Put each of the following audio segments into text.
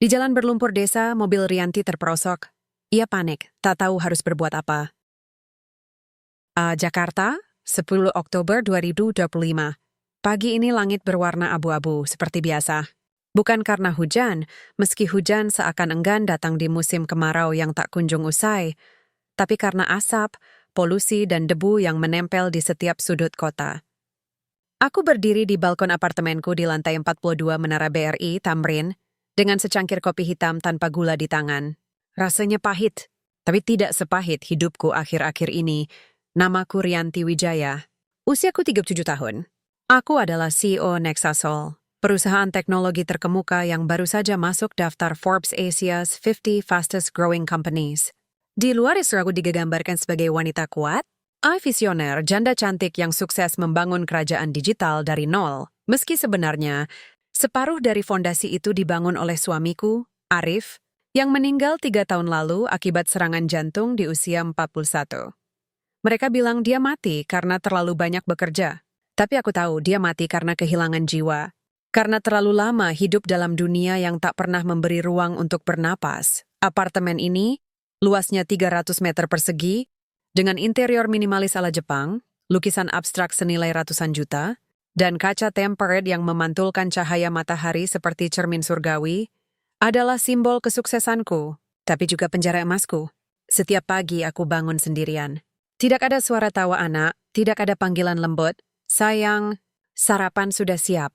Di jalan berlumpur desa, mobil Rianti terperosok. Ia panik, tak tahu harus berbuat apa. Jakarta, 10 Oktober 2025. Pagi ini langit berwarna abu-abu seperti biasa. Bukan karena hujan, meski hujan seakan enggan datang di musim kemarau yang tak kunjung usai, tapi karena asap, polusi dan debu yang menempel di setiap sudut kota. Aku berdiri di balkon apartemenku di lantai 42 Menara BRI, Tamrin, dengan secangkir kopi hitam tanpa gula di tangan. Rasanya pahit, tapi tidak sepahit hidupku akhir-akhir ini. Namaku Rianti Wijaya. Usiaku 37 tahun. Aku adalah CEO Nexasol, perusahaan teknologi terkemuka yang baru saja masuk daftar Forbes Asia's 50 Fastest Growing Companies. Di luar aku digambarkan sebagai wanita kuat, visioner, janda cantik yang sukses membangun kerajaan digital dari nol. Meski sebenarnya, separuh dari fondasi itu dibangun oleh suamiku, Arif, yang meninggal 3 tahun lalu akibat serangan jantung di usia 41. Mereka bilang dia mati karena terlalu banyak bekerja. Tapi aku tahu dia mati karena kehilangan jiwa. Karena terlalu lama hidup dalam dunia yang tak pernah memberi ruang untuk bernapas. Apartemen ini, luasnya 300 meter persegi, dengan interior minimalis ala Jepang, lukisan abstrak senilai ratusan juta, dan kaca tempered yang memantulkan cahaya matahari seperti cermin surgawi, adalah simbol kesuksesanku, tapi juga penjara emasku. Setiap pagi aku bangun sendirian. Tidak ada suara tawa anak, tidak ada panggilan lembut, sayang, sarapan sudah siap.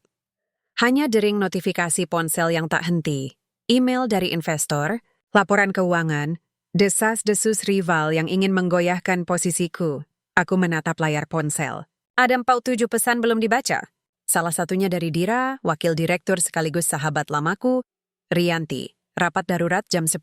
Hanya dering notifikasi ponsel yang tak henti, email dari investor, laporan keuangan, desas-desus rival yang ingin menggoyahkan posisiku. Aku menatap layar ponsel. Ada 47 pesan belum dibaca. Salah satunya dari Dira, wakil direktur sekaligus sahabat lamaku, Rianti. Rapat darurat jam 10.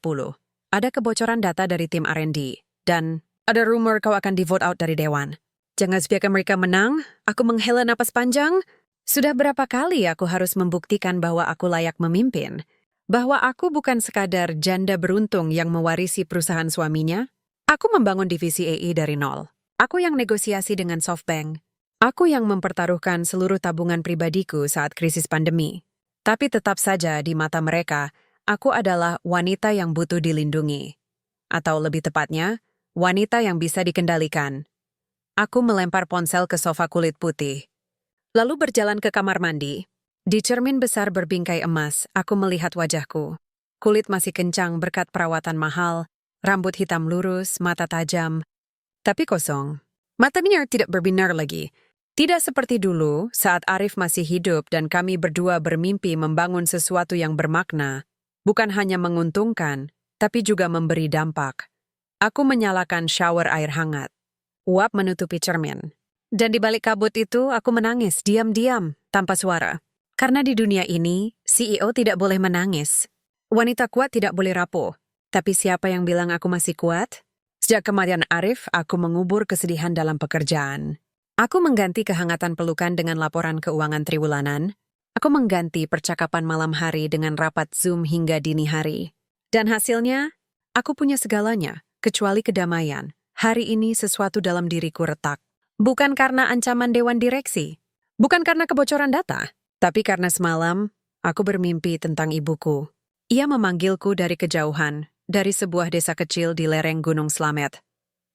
Ada kebocoran data dari tim R&D. Dan ada rumor kau akan di-vote out dari Dewan. Jangan biarkan mereka menang, aku menghela napas panjang. Sudah berapa kali aku harus membuktikan bahwa aku layak memimpin? Bahwa aku bukan sekadar janda beruntung yang mewarisi perusahaan suaminya. Aku membangun divisi AI dari nol. Aku yang negosiasi dengan SoftBank. Aku yang mempertaruhkan seluruh tabungan pribadiku saat krisis pandemi. Tapi tetap saja di mata mereka, aku adalah wanita yang butuh dilindungi. Atau lebih tepatnya, wanita yang bisa dikendalikan. Aku melempar ponsel ke sofa kulit putih. Lalu berjalan ke kamar mandi. Di cermin besar berbingkai emas, aku melihat wajahku. Kulit masih kencang berkat perawatan mahal, rambut hitam lurus, mata tajam, tapi kosong. Matanya tidak berbinar lagi. Tidak seperti dulu saat Arif masih hidup dan kami berdua bermimpi membangun sesuatu yang bermakna, bukan hanya menguntungkan, tapi juga memberi dampak. Aku menyalakan shower air hangat. Uap menutupi cermin. Dan di balik kabut itu, aku menangis diam-diam, tanpa suara. Karena di dunia ini, CEO tidak boleh menangis. Wanita kuat tidak boleh rapuh. Tapi siapa yang bilang aku masih kuat? Sejak kematian Arif, aku mengubur kesedihan dalam pekerjaan. Aku mengganti kehangatan pelukan dengan laporan keuangan triwulanan. Aku mengganti percakapan malam hari dengan rapat Zoom hingga dini hari. Dan hasilnya, aku punya segalanya, kecuali kedamaian. Hari ini sesuatu dalam diriku retak. Bukan karena ancaman dewan direksi. Bukan karena kebocoran data. Tapi karena semalam, aku bermimpi tentang ibuku. Ia memanggilku dari kejauhan, dari sebuah desa kecil di lereng Gunung Slamet.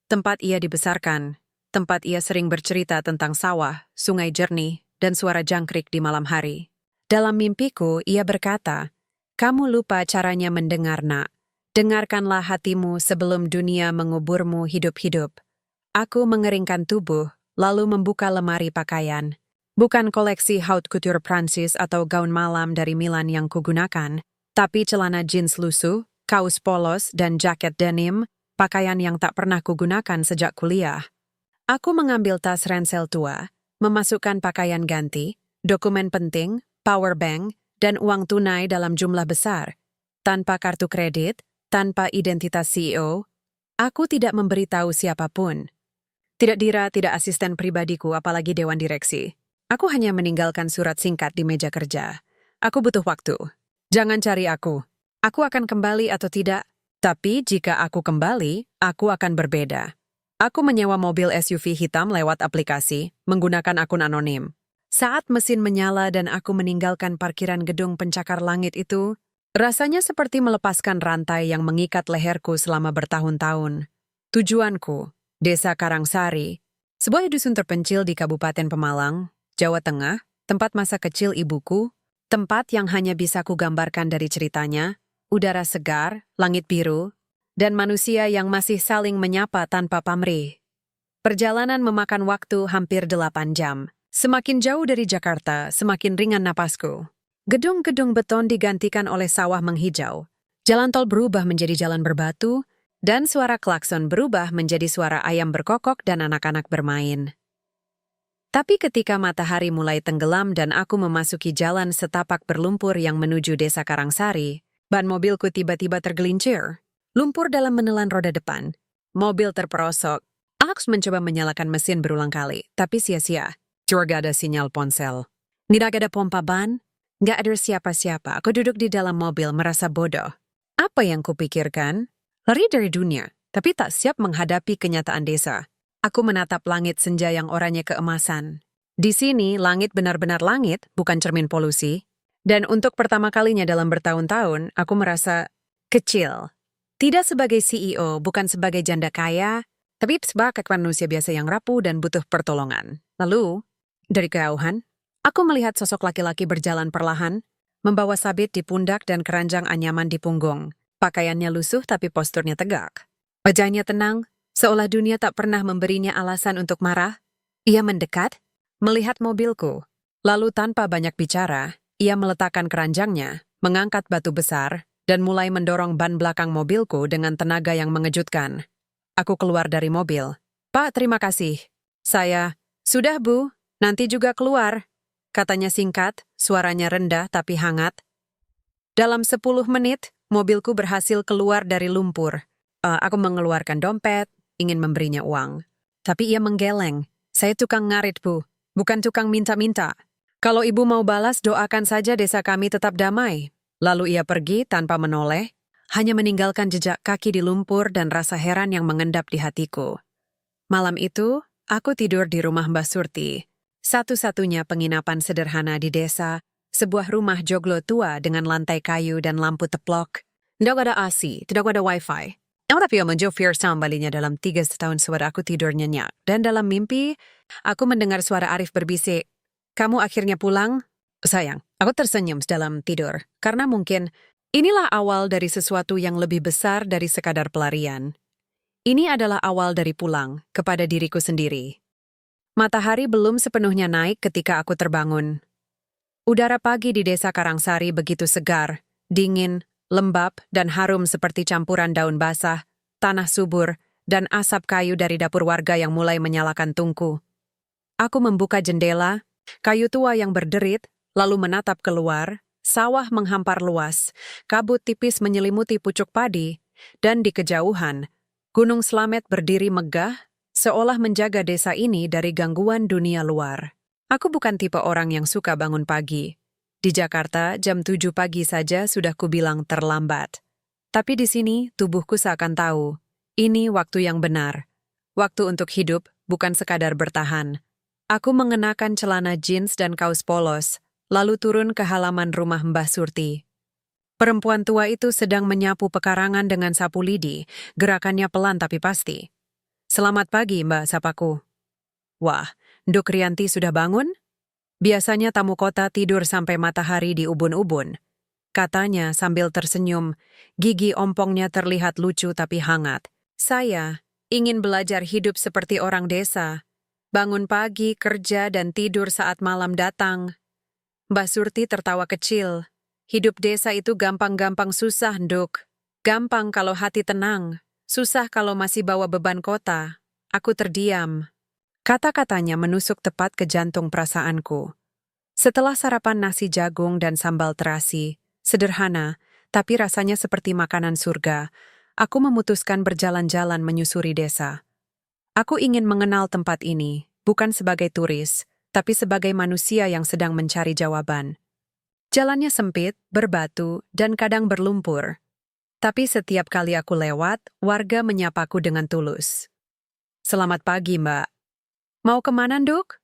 Tempat ia dibesarkan, tempat ia sering bercerita tentang sawah, sungai jernih, dan suara jangkrik di malam hari. Dalam mimpiku, ia berkata, "Kamu lupa caranya mendengar, nak. Dengarkanlah hatimu sebelum dunia menguburmu hidup-hidup." Aku mengeringkan tubuh, lalu membuka lemari pakaian. Bukan koleksi haute couture Prancis atau gaun malam dari Milan yang kugunakan, tapi celana jeans lusuh, kaos polos, dan jaket denim, pakaian yang tak pernah kugunakan sejak kuliah. Aku mengambil tas ransel tua, memasukkan pakaian ganti, dokumen penting, power bank, dan uang tunai dalam jumlah besar. Tanpa kartu kredit, tanpa identitas CEO, aku tidak memberitahu siapapun. Tidak Dira, tidak asisten pribadiku, apalagi dewan direksi. Aku hanya meninggalkan surat singkat di meja kerja. Aku butuh waktu. Jangan cari aku. Aku akan kembali atau tidak. Tapi jika aku kembali, aku akan berbeda. Aku menyewa mobil SUV hitam lewat aplikasi, menggunakan akun anonim. Saat mesin menyala dan aku meninggalkan parkiran gedung pencakar langit itu, Rasanya seperti melepaskan rantai yang mengikat leherku selama bertahun-tahun. Tujuanku, Desa Karangsari, sebuah dusun terpencil di Kabupaten Pemalang, Jawa Tengah, tempat masa kecil ibuku, tempat yang hanya bisa kugambarkan dari ceritanya, udara segar, langit biru, dan manusia yang masih saling menyapa tanpa pamrih. Perjalanan memakan waktu hampir 8 jam. Semakin jauh dari Jakarta, semakin ringan napasku. Gedung-gedung beton digantikan oleh sawah menghijau. Jalan tol berubah menjadi jalan berbatu, dan suara klakson berubah menjadi suara ayam berkokok dan anak-anak bermain. Tapi ketika matahari mulai tenggelam dan aku memasuki jalan setapak berlumpur yang menuju Desa Karangsari, ban mobilku tiba-tiba tergelincir. Lumpur dalam menelan roda depan. Mobil terperosok. Aku mencoba menyalakan mesin berulang kali, tapi sia-sia. Juga ada sinyal ponsel. Tidak ada pompa ban. Nggak ada siapa-siapa. Aku duduk di dalam mobil merasa bodoh. Apa yang kupikirkan? Lari dari dunia, tapi tak siap menghadapi kenyataan desa. Aku menatap langit senja yang oranye keemasan. Di sini, langit benar-benar langit, bukan cermin polusi. Dan untuk pertama kalinya dalam bertahun-tahun, aku merasa kecil. Tidak sebagai CEO, bukan sebagai janda kaya, tapi sebagai manusia biasa yang rapuh dan butuh pertolongan. Lalu, dari kejauhan, aku melihat sosok laki-laki berjalan perlahan, membawa sabit di pundak dan keranjang anyaman di punggung. Pakaiannya lusuh tapi posturnya tegak. Wajahnya tenang, seolah dunia tak pernah memberinya alasan untuk marah. Ia mendekat, melihat mobilku. Lalu tanpa banyak bicara, ia meletakkan keranjangnya, mengangkat batu besar, dan mulai mendorong ban belakang mobilku dengan tenaga yang mengejutkan. Aku keluar dari mobil. "Pak, terima kasih." Saya, "Sudah, Bu. Nanti juga keluar." Katanya singkat, suaranya rendah tapi hangat. Dalam 10 menit, mobilku berhasil keluar dari lumpur. Aku mengeluarkan dompet, ingin memberinya uang. Tapi ia menggeleng. "Saya tukang ngarit, Bu. Bukan tukang minta-minta. Kalau Ibu mau balas, doakan saja desa kami tetap damai." Lalu ia pergi tanpa menoleh, hanya meninggalkan jejak kaki di lumpur dan rasa heran yang mengendap di hatiku. Malam itu, aku tidur di rumah Mbah Surti. Satu-satunya penginapan sederhana di desa, sebuah rumah joglo tua dengan lantai kayu dan lampu teplok. Tidak ada AC, tidak ada wifi. Tapi menjofir sambalinya dalam 3 tahun suara aku tidur nyenyak. Dan dalam mimpi, aku mendengar suara Arif berbisik, "Kamu akhirnya pulang?" Sayang, aku tersenyum dalam tidur. Karena mungkin, inilah awal dari sesuatu yang lebih besar dari sekadar pelarian. Ini adalah awal dari pulang kepada diriku sendiri. Matahari belum sepenuhnya naik ketika aku terbangun. Udara pagi di Desa Karangsari begitu segar, dingin, lembab, dan harum seperti campuran daun basah, tanah subur, dan asap kayu dari dapur warga yang mulai menyalakan tungku. Aku membuka jendela, kayu tua yang berderit, lalu menatap keluar, sawah menghampar luas, kabut tipis menyelimuti pucuk padi, dan di kejauhan, Gunung Slamet berdiri megah, seolah menjaga desa ini dari gangguan dunia luar. Aku bukan tipe orang yang suka bangun pagi. Di Jakarta, jam 7 pagi saja sudah kubilang terlambat. Tapi di sini, tubuhku seakan tahu, ini waktu yang benar. Waktu untuk hidup, bukan sekadar bertahan. Aku mengenakan celana jeans dan kaos polos, lalu turun ke halaman rumah Mbah Surti. Perempuan tua itu sedang menyapu pekarangan dengan sapu lidi, gerakannya pelan tapi pasti. "Selamat pagi, Mbak," sapaku. "Wah, Nduk Rianti sudah bangun?" "Biasanya tamu kota tidur sampai matahari di ubun-ubun," katanya sambil tersenyum. Gigi ompongnya terlihat lucu tapi hangat. "Saya ingin belajar hidup seperti orang desa. Bangun pagi, kerja, dan tidur saat malam datang." Mbak Surti tertawa kecil. "Hidup desa itu gampang-gampang susah, Nduk. Gampang kalau hati tenang. Susah kalau masih bawa beban kota." Aku terdiam. Kata-katanya menusuk tepat ke jantung perasaanku. Setelah sarapan nasi jagung dan sambal terasi, sederhana, tapi rasanya seperti makanan surga, aku memutuskan berjalan-jalan menyusuri desa. Aku ingin mengenal tempat ini, bukan sebagai turis, tapi sebagai manusia yang sedang mencari jawaban. Jalannya sempit, berbatu, dan kadang berlumpur. Tapi setiap kali aku lewat, warga menyapaku dengan tulus. "Selamat pagi, Mbak. Mau kemana, Nduk?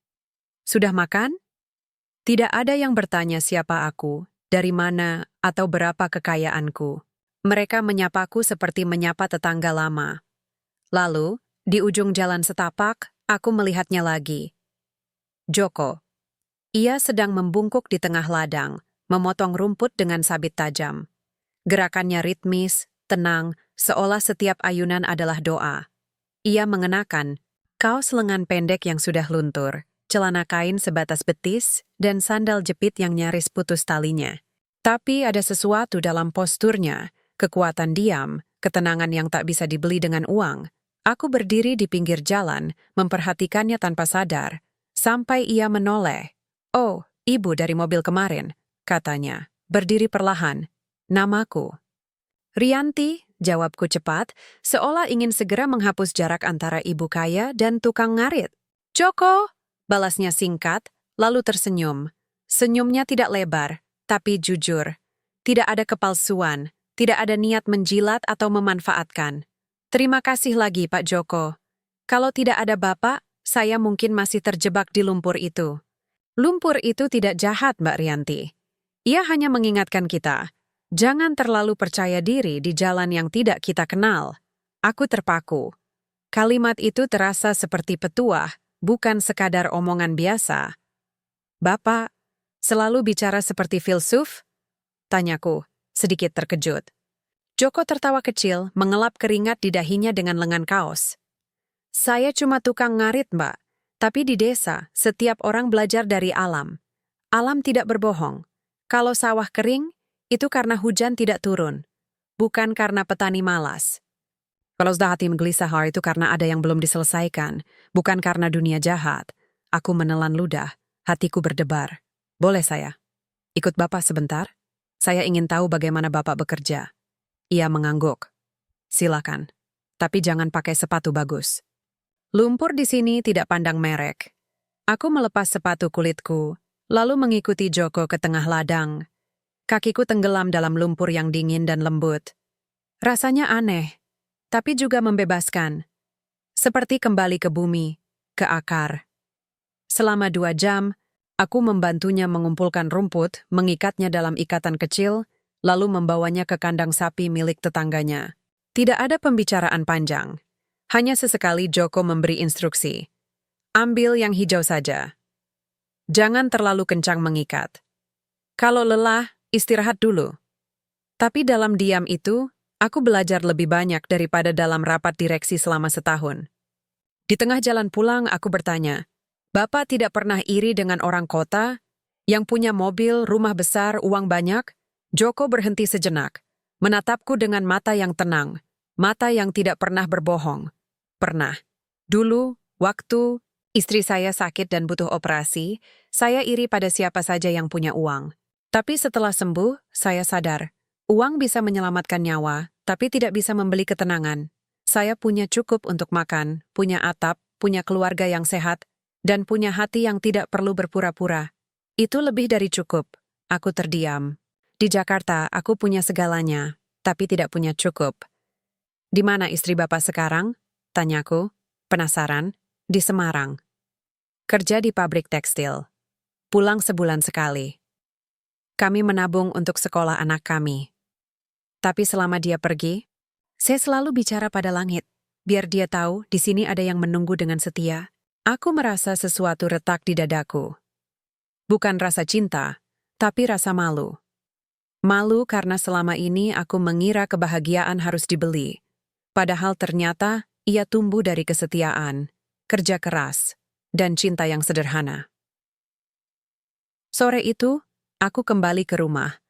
Sudah makan?" Tidak ada yang bertanya siapa aku, dari mana, atau berapa kekayaanku. Mereka menyapaku seperti menyapa tetangga lama. Lalu, di ujung jalan setapak, aku melihatnya lagi. Joko. Ia sedang membungkuk di tengah ladang, memotong rumput dengan sabit tajam. Gerakannya ritmis, tenang, seolah setiap ayunan adalah doa. Ia mengenakan kaos lengan pendek yang sudah luntur, celana kain sebatas betis, dan sandal jepit yang nyaris putus talinya. Tapi ada sesuatu dalam posturnya, kekuatan diam, ketenangan yang tak bisa dibeli dengan uang. Aku berdiri di pinggir jalan, memperhatikannya tanpa sadar, sampai ia menoleh. "Oh, ibu dari mobil kemarin," katanya, berdiri perlahan. "Namaku." "Rianti," jawabku cepat, seolah ingin segera menghapus jarak antara ibu kaya dan tukang ngarit. "Joko," balasnya singkat, lalu tersenyum. Senyumnya tidak lebar, tapi jujur. Tidak ada kepalsuan, tidak ada niat menjilat atau memanfaatkan. "Terima kasih lagi, Pak Joko. Kalau tidak ada Bapak, saya mungkin masih terjebak di lumpur itu." Lumpur itu tidak jahat, Mbak Rianti. Ia hanya mengingatkan kita, jangan terlalu percaya diri di jalan yang tidak kita kenal. Aku terpaku. Kalimat itu terasa seperti petuah, bukan sekadar omongan biasa. "Bapak, selalu bicara seperti filsuf?" tanyaku, sedikit terkejut. Joko tertawa kecil, mengelap keringat di dahinya dengan lengan kaos. "Saya cuma tukang ngarit, Mbak. Tapi di desa, setiap orang belajar dari alam. Alam tidak berbohong. Kalau sawah kering, itu karena hujan tidak turun. Bukan karena petani malas. Kalau sudah hati menggelisah, itu karena ada yang belum diselesaikan. Bukan karena dunia jahat." Aku menelan ludah, hatiku berdebar. "Boleh saya ikut Bapak sebentar? Saya ingin tahu bagaimana Bapak bekerja." Ia mengangguk. "Silakan. Tapi jangan pakai sepatu bagus. Lumpur di sini tidak pandang merek." Aku melepas sepatu kulitku, lalu mengikuti Joko ke tengah ladang. Kakiku tenggelam dalam lumpur yang dingin dan lembut. Rasanya aneh, tapi juga membebaskan. Seperti kembali ke bumi, ke akar. Selama 2 jam, aku membantunya mengumpulkan rumput, mengikatnya dalam ikatan kecil, lalu membawanya ke kandang sapi milik tetangganya. Tidak ada pembicaraan panjang. Hanya sesekali Joko memberi instruksi. "Ambil yang hijau saja. Jangan terlalu kencang mengikat. Kalau lelah, istirahat dulu." Tapi dalam diam itu, aku belajar lebih banyak daripada dalam rapat direksi selama setahun. Di tengah jalan pulang, aku bertanya, "Bapak tidak pernah iri dengan orang kota? Yang punya mobil, rumah besar, uang banyak?" Joko berhenti sejenak, menatapku dengan mata yang tenang, mata yang tidak pernah berbohong. "Pernah. Dulu, waktu istri saya sakit dan butuh operasi, saya iri pada siapa saja yang punya uang. Tapi setelah sembuh, saya sadar, uang bisa menyelamatkan nyawa, tapi tidak bisa membeli ketenangan. Saya punya cukup untuk makan, punya atap, punya keluarga yang sehat, dan punya hati yang tidak perlu berpura-pura. Itu lebih dari cukup." Aku terdiam. Di Jakarta, aku punya segalanya, tapi tidak punya cukup. "Di mana istri Bapak sekarang?" tanyaku, penasaran. "Di Semarang. Kerja di pabrik tekstil. Pulang sebulan sekali. Kami menabung untuk sekolah anak kami. Tapi selama dia pergi, saya selalu bicara pada langit, biar dia tahu di sini ada yang menunggu dengan setia." Aku merasa sesuatu retak di dadaku. Bukan rasa cinta, tapi rasa malu. Malu karena selama ini aku mengira kebahagiaan harus dibeli. Padahal ternyata ia tumbuh dari kesetiaan, kerja keras, dan cinta yang sederhana. Sore itu, aku kembali ke rumah.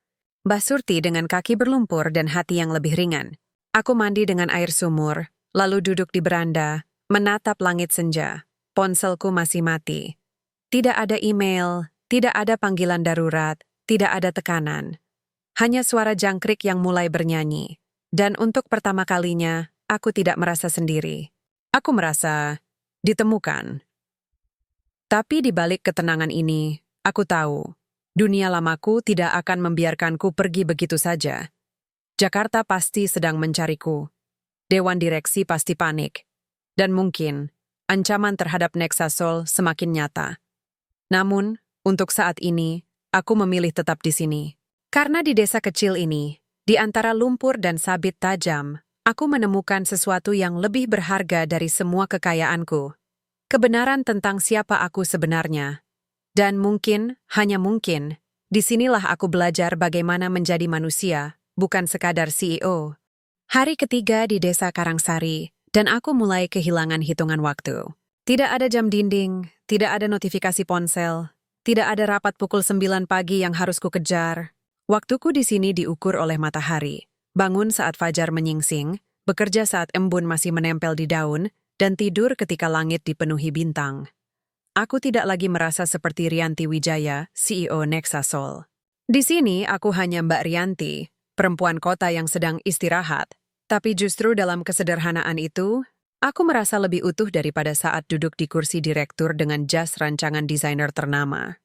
Mbah Surti dengan kaki berlumpur dan hati yang lebih ringan. Aku mandi dengan air sumur, lalu duduk di beranda, menatap langit senja. Ponselku masih mati. Tidak ada email, tidak ada panggilan darurat, tidak ada tekanan. Hanya suara jangkrik yang mulai bernyanyi. Dan untuk pertama kalinya, aku tidak merasa sendiri. Aku merasa ditemukan. Tapi di balik ketenangan ini, aku tahu, dunia lamaku tidak akan membiarkanku pergi begitu saja. Jakarta pasti sedang mencariku. Dewan direksi pasti panik. Dan mungkin, ancaman terhadap Nexasol semakin nyata. Namun, untuk saat ini, aku memilih tetap di sini. Karena di desa kecil ini, di antara lumpur dan sabit tajam, aku menemukan sesuatu yang lebih berharga dari semua kekayaanku. Kebenaran tentang siapa aku sebenarnya. Dan mungkin, hanya mungkin, disinilah aku belajar bagaimana menjadi manusia, bukan sekadar CEO. Hari ketiga di desa Karangsari, dan aku mulai kehilangan hitungan waktu. Tidak ada jam dinding, tidak ada notifikasi ponsel, tidak ada rapat pukul 9 pagi yang harus kukejar. Waktuku di sini diukur oleh matahari. Bangun saat fajar menyingsing, bekerja saat embun masih menempel di daun, dan tidur ketika langit dipenuhi bintang. Aku tidak lagi merasa seperti Rianti Wijaya, CEO Nexasol. Di sini aku hanya Mbak Rianti, perempuan kota yang sedang istirahat. Tapi justru dalam kesederhanaan itu, aku merasa lebih utuh daripada saat duduk di kursi direktur dengan jas rancangan desainer ternama.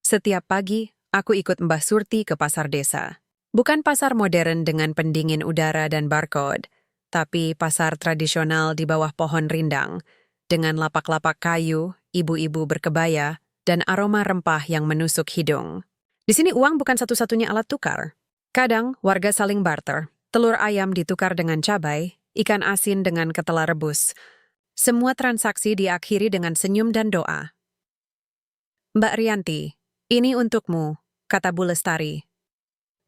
Setiap pagi, aku ikut Mbah Surti ke pasar desa. Bukan pasar modern dengan pendingin udara dan barcode, tapi pasar tradisional di bawah pohon rindang, dengan lapak-lapak kayu, ibu-ibu berkebaya, dan aroma rempah yang menusuk hidung. Di sini uang bukan satu-satunya alat tukar. Kadang, warga saling barter. Telur ayam ditukar dengan cabai, ikan asin dengan ketela rebus. Semua transaksi diakhiri dengan senyum dan doa. Mbak Rianti, ini untukmu, kata Bu Lestari.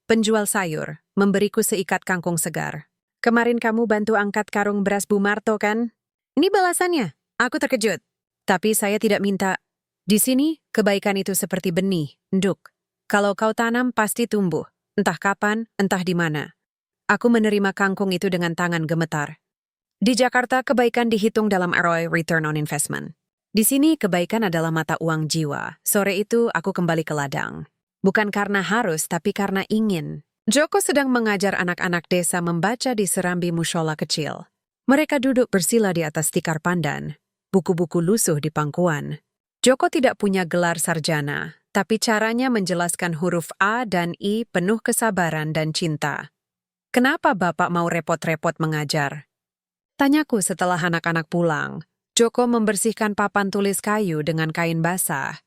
Penjual sayur, memberiku seikat kangkung segar. Kemarin kamu bantu angkat karung beras Bu Marto kan? Ini balasannya. Aku terkejut. Tapi saya tidak minta. Di sini, kebaikan itu seperti benih, nduk. Kalau kau tanam, pasti tumbuh. Entah kapan, entah di mana. Aku menerima kangkung itu dengan tangan gemetar. Di Jakarta, kebaikan dihitung dalam ROI Return on Investment. Di sini, kebaikan adalah mata uang jiwa. Sore itu, aku kembali ke ladang. Bukan karena harus, tapi karena ingin. Joko sedang mengajar anak-anak desa membaca di serambi mushola kecil. Mereka duduk bersila di atas tikar pandan. Buku-buku lusuh di pangkuan. Joko tidak punya gelar sarjana, tapi caranya menjelaskan huruf A dan I penuh kesabaran dan cinta. Kenapa Bapak mau repot-repot mengajar? Tanyaku setelah anak-anak pulang. Joko membersihkan papan tulis kayu dengan kain basah.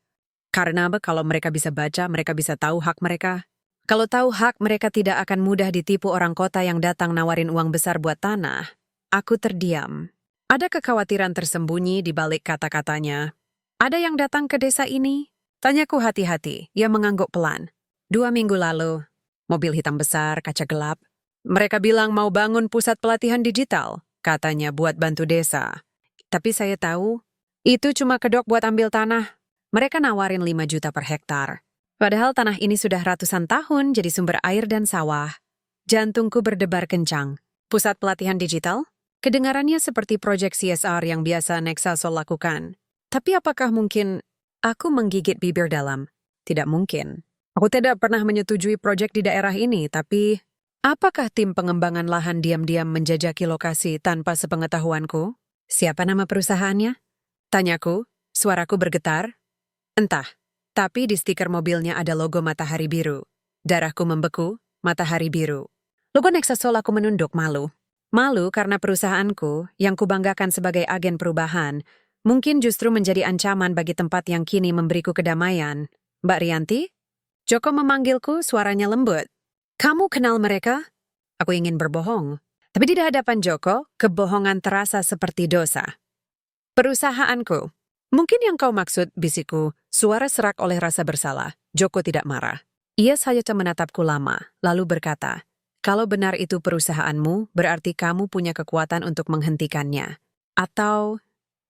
Karena kalau mereka bisa baca, mereka bisa tahu hak mereka. Kalau tahu hak, mereka tidak akan mudah ditipu orang kota yang datang nawarin uang besar buat tanah. Aku terdiam. Ada kekhawatiran tersembunyi di balik kata-katanya. Ada yang datang ke desa ini? Tanyaku hati-hati, ia mengangguk pelan. 2 minggu lalu, mobil hitam besar, kaca gelap. Mereka bilang mau bangun pusat pelatihan digital, katanya buat bantu desa. Tapi saya tahu, itu cuma kedok buat ambil tanah. Mereka nawarin 5 juta per hektar. Padahal tanah ini sudah ratusan tahun jadi sumber air dan sawah. Jantungku berdebar kencang. Pusat pelatihan digital? Kedengarannya seperti proyek CSR yang biasa Nexasol lakukan. Tapi apakah mungkin aku menggigit bibir dalam? Tidak mungkin. Aku tidak pernah menyetujui proyek di daerah ini, tapi apakah tim pengembangan lahan diam-diam menjajaki lokasi tanpa sepengetahuanku? Siapa nama perusahaannya? Tanyaku, suaraku bergetar. Entah, tapi di stiker mobilnya ada logo matahari biru. Darahku membeku, matahari biru. Logo Nexasol, aku menunduk malu. Malu karena perusahaanku, yang kubanggakan sebagai agen perubahan, mungkin justru menjadi ancaman bagi tempat yang kini memberiku kedamaian. Mbak Rianti? Joko memanggilku, suaranya lembut. Kamu kenal mereka? Aku ingin berbohong. Tapi di hadapan Joko, kebohongan terasa seperti dosa. Perusahaanku. Mungkin yang kau maksud, bisikku, suara serak oleh rasa bersalah. Joko tidak marah. Ia saja menatapku lama, lalu berkata, kalau benar itu perusahaanmu, berarti kamu punya kekuatan untuk menghentikannya. Atau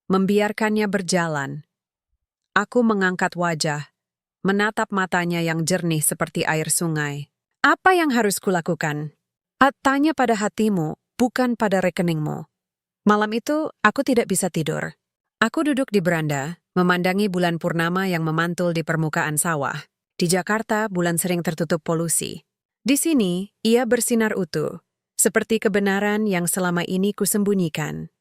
membiarkannya berjalan. Aku mengangkat wajah, menatap matanya yang jernih seperti air sungai. Apa yang harus kulakukan? Tanya pada hatimu, bukan pada rekeningmu. Malam itu, aku tidak bisa tidur. Aku duduk di beranda, memandangi bulan purnama yang memantul di permukaan sawah. Di Jakarta, bulan sering tertutup polusi. Di sini, ia bersinar utuh, seperti kebenaran yang selama ini kusembunyikan.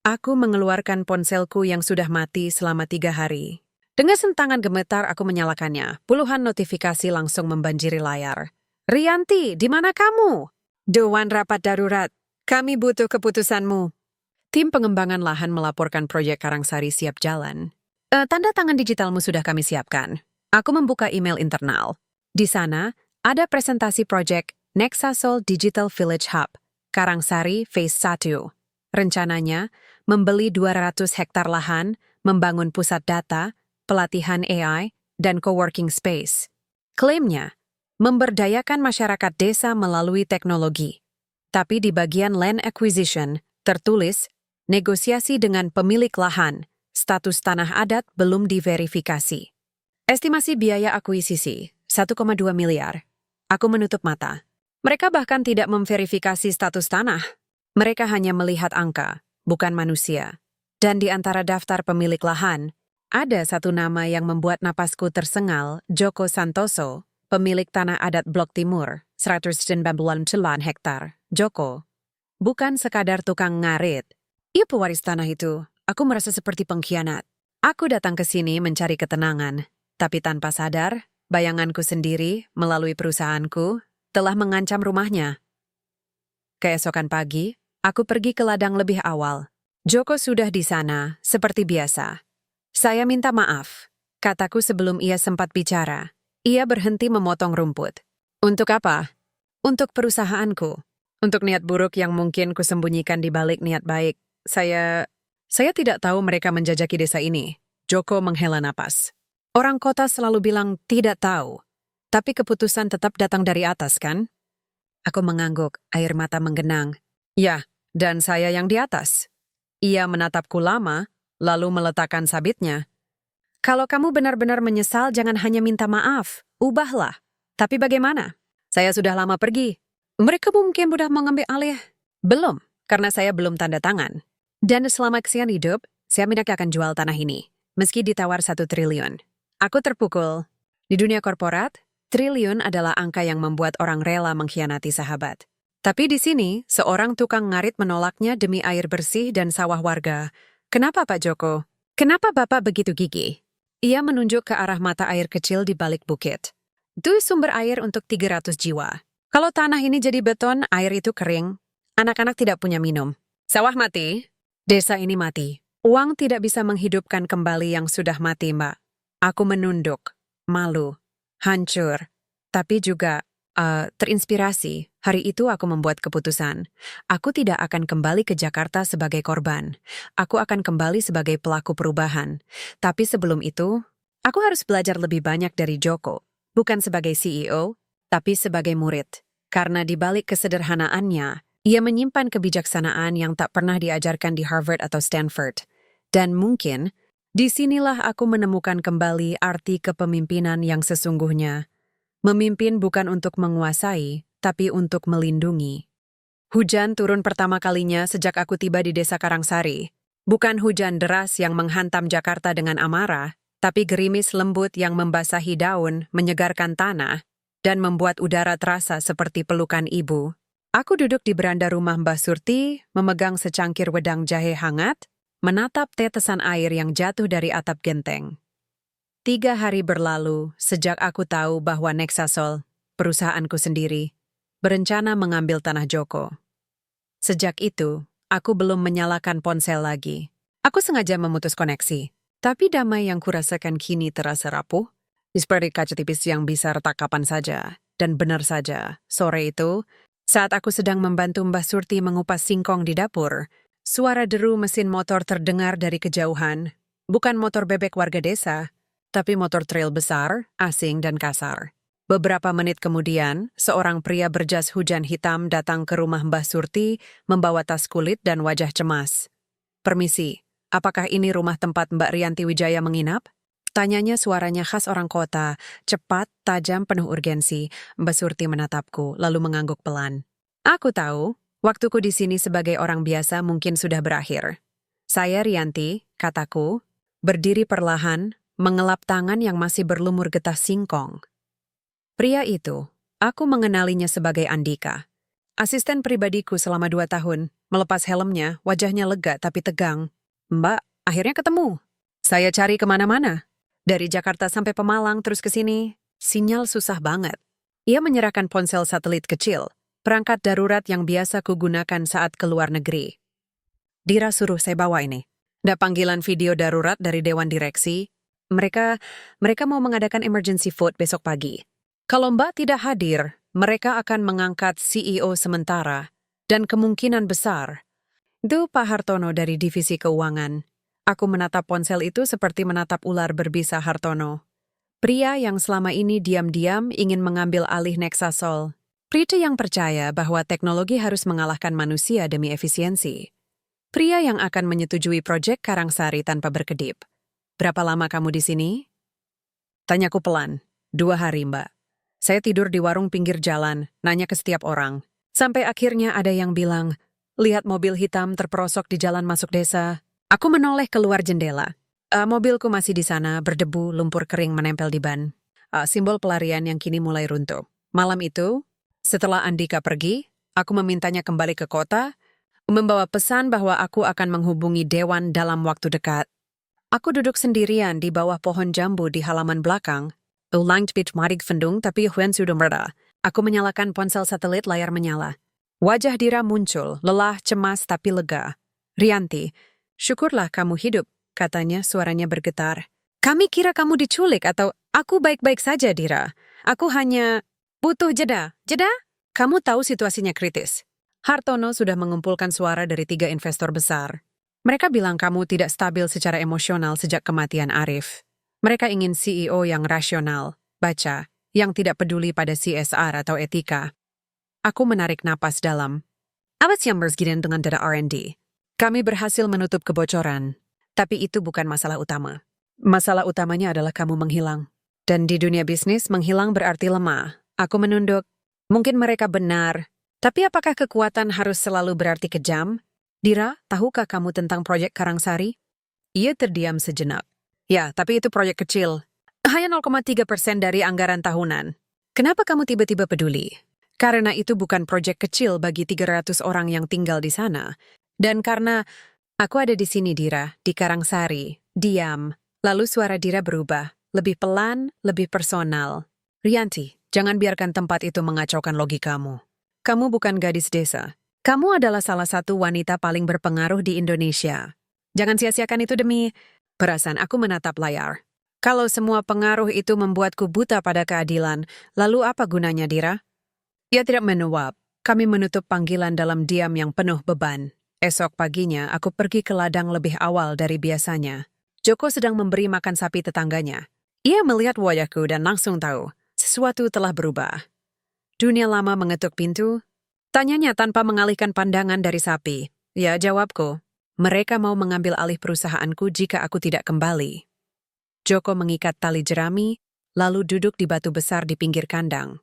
Aku mengeluarkan ponselku yang sudah mati selama 3 hari. Dengan sentangan gemetar, aku menyalakannya. Puluhan notifikasi langsung membanjiri layar. Rianti, di mana kamu? Dewan rapat darurat. Kami butuh keputusanmu. Tim pengembangan lahan melaporkan proyek Karangsari siap jalan. Tanda tangan digitalmu sudah kami siapkan. Aku membuka email internal. Di sana, ada presentasi proyek Nexasol Digital Village Hub, Karangsari Phase 1. Rencananya, membeli 200 hektar lahan, membangun pusat data, pelatihan AI, dan coworking space. Klaimnya, memberdayakan masyarakat desa melalui teknologi. Tapi di bagian land acquisition, tertulis, negosiasi dengan pemilik lahan, status tanah adat belum diverifikasi. Estimasi biaya akuisisi, 1,2 miliar. Aku menutup mata. Mereka bahkan tidak memverifikasi status tanah. Mereka hanya melihat angka, bukan manusia. Dan di antara daftar pemilik lahan, ada satu nama yang membuat napasku tersengal, Joko Santoso, pemilik tanah adat Blok Timur, 199 hektar. Joko, bukan sekadar tukang ngarit. Ia pewaris tanah itu. Aku merasa seperti pengkhianat. Aku datang ke sini mencari ketenangan, tapi tanpa sadar, bayanganku sendiri, melalui perusahaanku, telah mengancam rumahnya. Keesokan pagi, aku pergi ke ladang lebih awal. Joko sudah di sana, seperti biasa. Saya minta maaf, kataku sebelum ia sempat bicara. Ia berhenti memotong rumput. Untuk apa? Untuk perusahaanku. Untuk niat buruk yang mungkin kusembunyikan di balik niat baik. Saya tidak tahu mereka menjajaki desa ini. Joko menghela napas. Orang kota selalu bilang tidak tahu. Tapi keputusan tetap datang dari atas, kan? Aku mengangguk, air mata menggenang. Ya, dan saya yang di atas. Ia menatapku lama, lalu meletakkan sabitnya. Kalau kamu benar-benar menyesal, jangan hanya minta maaf. Ubahlah. Tapi bagaimana? Saya sudah lama pergi. Mereka mungkin sudah mengambil alih. Belum, karena saya belum tanda tangan. Dan selama kesekian hidup, saya tidak akan jual tanah ini. Meski ditawar 1 triliun. Aku terpukul. Di dunia korporat, triliun adalah angka yang membuat orang rela mengkhianati sahabat. Tapi di sini, seorang tukang ngarit menolaknya demi air bersih dan sawah warga. Kenapa Pak Joko? Kenapa Bapak begitu gigih? Ia menunjuk ke arah mata air kecil di balik bukit. Itu sumber air untuk 300 jiwa. Kalau tanah ini jadi beton, air itu kering. Anak-anak tidak punya minum. Sawah mati. Desa ini mati. Uang tidak bisa menghidupkan kembali yang sudah mati, Mbak. Aku menunduk, malu, hancur, tapi juga terinspirasi. Hari itu aku membuat keputusan. Aku tidak akan kembali ke Jakarta sebagai korban. Aku akan kembali sebagai pelaku perubahan. Tapi sebelum itu, aku harus belajar lebih banyak dari Joko. Bukan sebagai CEO, tapi sebagai murid. Karena di balik kesederhanaannya, ia menyimpan kebijaksanaan yang tak pernah diajarkan di Harvard atau Stanford. Dan mungkin, disinilah aku menemukan kembali arti kepemimpinan yang sesungguhnya. Memimpin bukan untuk menguasai, tapi untuk melindungi. Hujan turun pertama kalinya sejak aku tiba di desa Karangsari. Bukan hujan deras yang menghantam Jakarta dengan amarah, tapi gerimis lembut yang membasahi daun, menyegarkan tanah, dan membuat udara terasa seperti pelukan ibu. Aku duduk di beranda rumah Mbah Surti, memegang secangkir wedang jahe hangat, menatap tetesan air yang jatuh dari atap genteng. 3 hari berlalu sejak aku tahu bahwa Nexasol, perusahaanku sendiri, berencana mengambil tanah Joko. Sejak itu, aku belum menyalakan ponsel lagi. Aku sengaja memutus koneksi, tapi damai yang kurasakan kini terasa rapuh, seperti kaca tipis yang bisa retak kapan saja. Dan benar saja, sore itu, saat aku sedang membantu Mbah Surti mengupas singkong di dapur, suara deru mesin motor terdengar dari kejauhan. Bukan motor bebek warga desa, tapi motor trail besar, asing, dan kasar. Beberapa menit kemudian, seorang pria berjas hujan hitam datang ke rumah Mbah Surti membawa tas kulit dan wajah cemas. Permisi, apakah ini rumah tempat Mbak Rianti Wijaya menginap? Tanyanya suaranya khas orang kota, cepat, tajam, penuh urgensi. Mbak Surti menatapku, lalu mengangguk pelan. Aku tahu, waktuku di sini sebagai orang biasa mungkin sudah berakhir. Saya Rianti, kataku, berdiri perlahan, mengelap tangan yang masih berlumur getah singkong. Pria itu, aku mengenalinya sebagai Andika. Asisten pribadiku selama 2 tahun, melepas helmnya, wajahnya lega tapi tegang. Mbak, akhirnya ketemu. Saya cari kemana-mana. Dari Jakarta sampai Pemalang terus ke sini, sinyal susah banget. Ia menyerahkan ponsel satelit kecil, perangkat darurat yang biasa kugunakan saat keluar negeri. Dira suruh saya bawa ini. Ada panggilan video darurat dari Dewan Direksi. Mereka mau mengadakan emergency vote besok pagi. Kalau Mbak tidak hadir, mereka akan mengangkat CEO sementara, dan kemungkinan besar. Itu Pak Hartono dari Divisi Keuangan. Aku menatap ponsel itu seperti menatap ular berbisa Hartono. Pria yang selama ini diam-diam ingin mengambil alih Nexasol. Pria yang percaya bahwa teknologi harus mengalahkan manusia demi efisiensi. Pria yang akan menyetujui proyek Karangsari tanpa berkedip. Berapa lama kamu di sini? Tanyaku pelan. 2 hari, Mbak. Saya tidur di warung pinggir jalan, nanya ke setiap orang. Sampai akhirnya ada yang bilang, lihat mobil hitam terperosok di jalan masuk desa. Aku menoleh keluar jendela. Mobilku masih di sana, berdebu, lumpur kering menempel di ban. Simbol pelarian yang kini mulai runtuh. Malam itu, setelah Andika pergi, aku memintanya kembali ke kota, membawa pesan bahwa aku akan menghubungi Dewan dalam waktu dekat. Aku duduk sendirian di bawah pohon jambu di halaman belakang. Ulang speech marig fendung tapi Huen sudah mereda. Aku menyalakan ponsel satelit, layar menyala. Wajah Dira muncul, lelah, cemas tapi lega. Rianti, syukurlah kamu hidup, katanya, suaranya bergetar. Kami kira kamu diculik atau aku baik-baik saja, Dira. Aku hanya butuh jeda. Jeda? Kamu tahu situasinya kritis. Hartono sudah mengumpulkan suara dari 3 investor besar. Mereka bilang kamu tidak stabil secara emosional sejak kematian Arif. Mereka ingin CEO yang rasional, baca, yang tidak peduli pada CSR atau etika. Aku menarik napas dalam. Apa yang bersgiran dengan data R&D? Kami berhasil menutup kebocoran, tapi itu bukan masalah utama. Masalah utamanya adalah kamu menghilang. Dan di dunia bisnis, menghilang berarti lemah. Aku menunduk. Mungkin mereka benar, tapi apakah kekuatan harus selalu berarti kejam? Dira, tahukah kamu tentang proyek Karangsari? Ia terdiam sejenak. Ya, tapi itu proyek kecil. Hanya 0,3% dari anggaran tahunan. Kenapa kamu tiba-tiba peduli? Karena itu bukan proyek kecil bagi 300 orang yang tinggal di sana. Dan karena aku ada di sini, Dira, di Karangsari, diam. Lalu suara Dira berubah, lebih pelan, lebih personal. Rianti, jangan biarkan tempat itu mengacaukan logikamu. Kamu bukan gadis desa. Kamu adalah salah satu wanita paling berpengaruh di Indonesia. Jangan sia-siakan itu demi... Perasaan aku menatap layar. Kalau semua pengaruh itu membuatku buta pada keadilan, lalu apa gunanya, Dira? Ia tidak menjawab. Kami menutup panggilan dalam diam yang penuh beban. Esok paginya, aku pergi ke ladang lebih awal dari biasanya. Joko sedang memberi makan sapi tetangganya. Ia melihat wajahku dan langsung tahu, sesuatu telah berubah. Dunia lama mengetuk pintu. Tanyanya tanpa mengalihkan pandangan dari sapi. Ya, jawabku. Mereka mau mengambil alih perusahaanku jika aku tidak kembali. Joko mengikat tali jerami, lalu duduk di batu besar di pinggir kandang.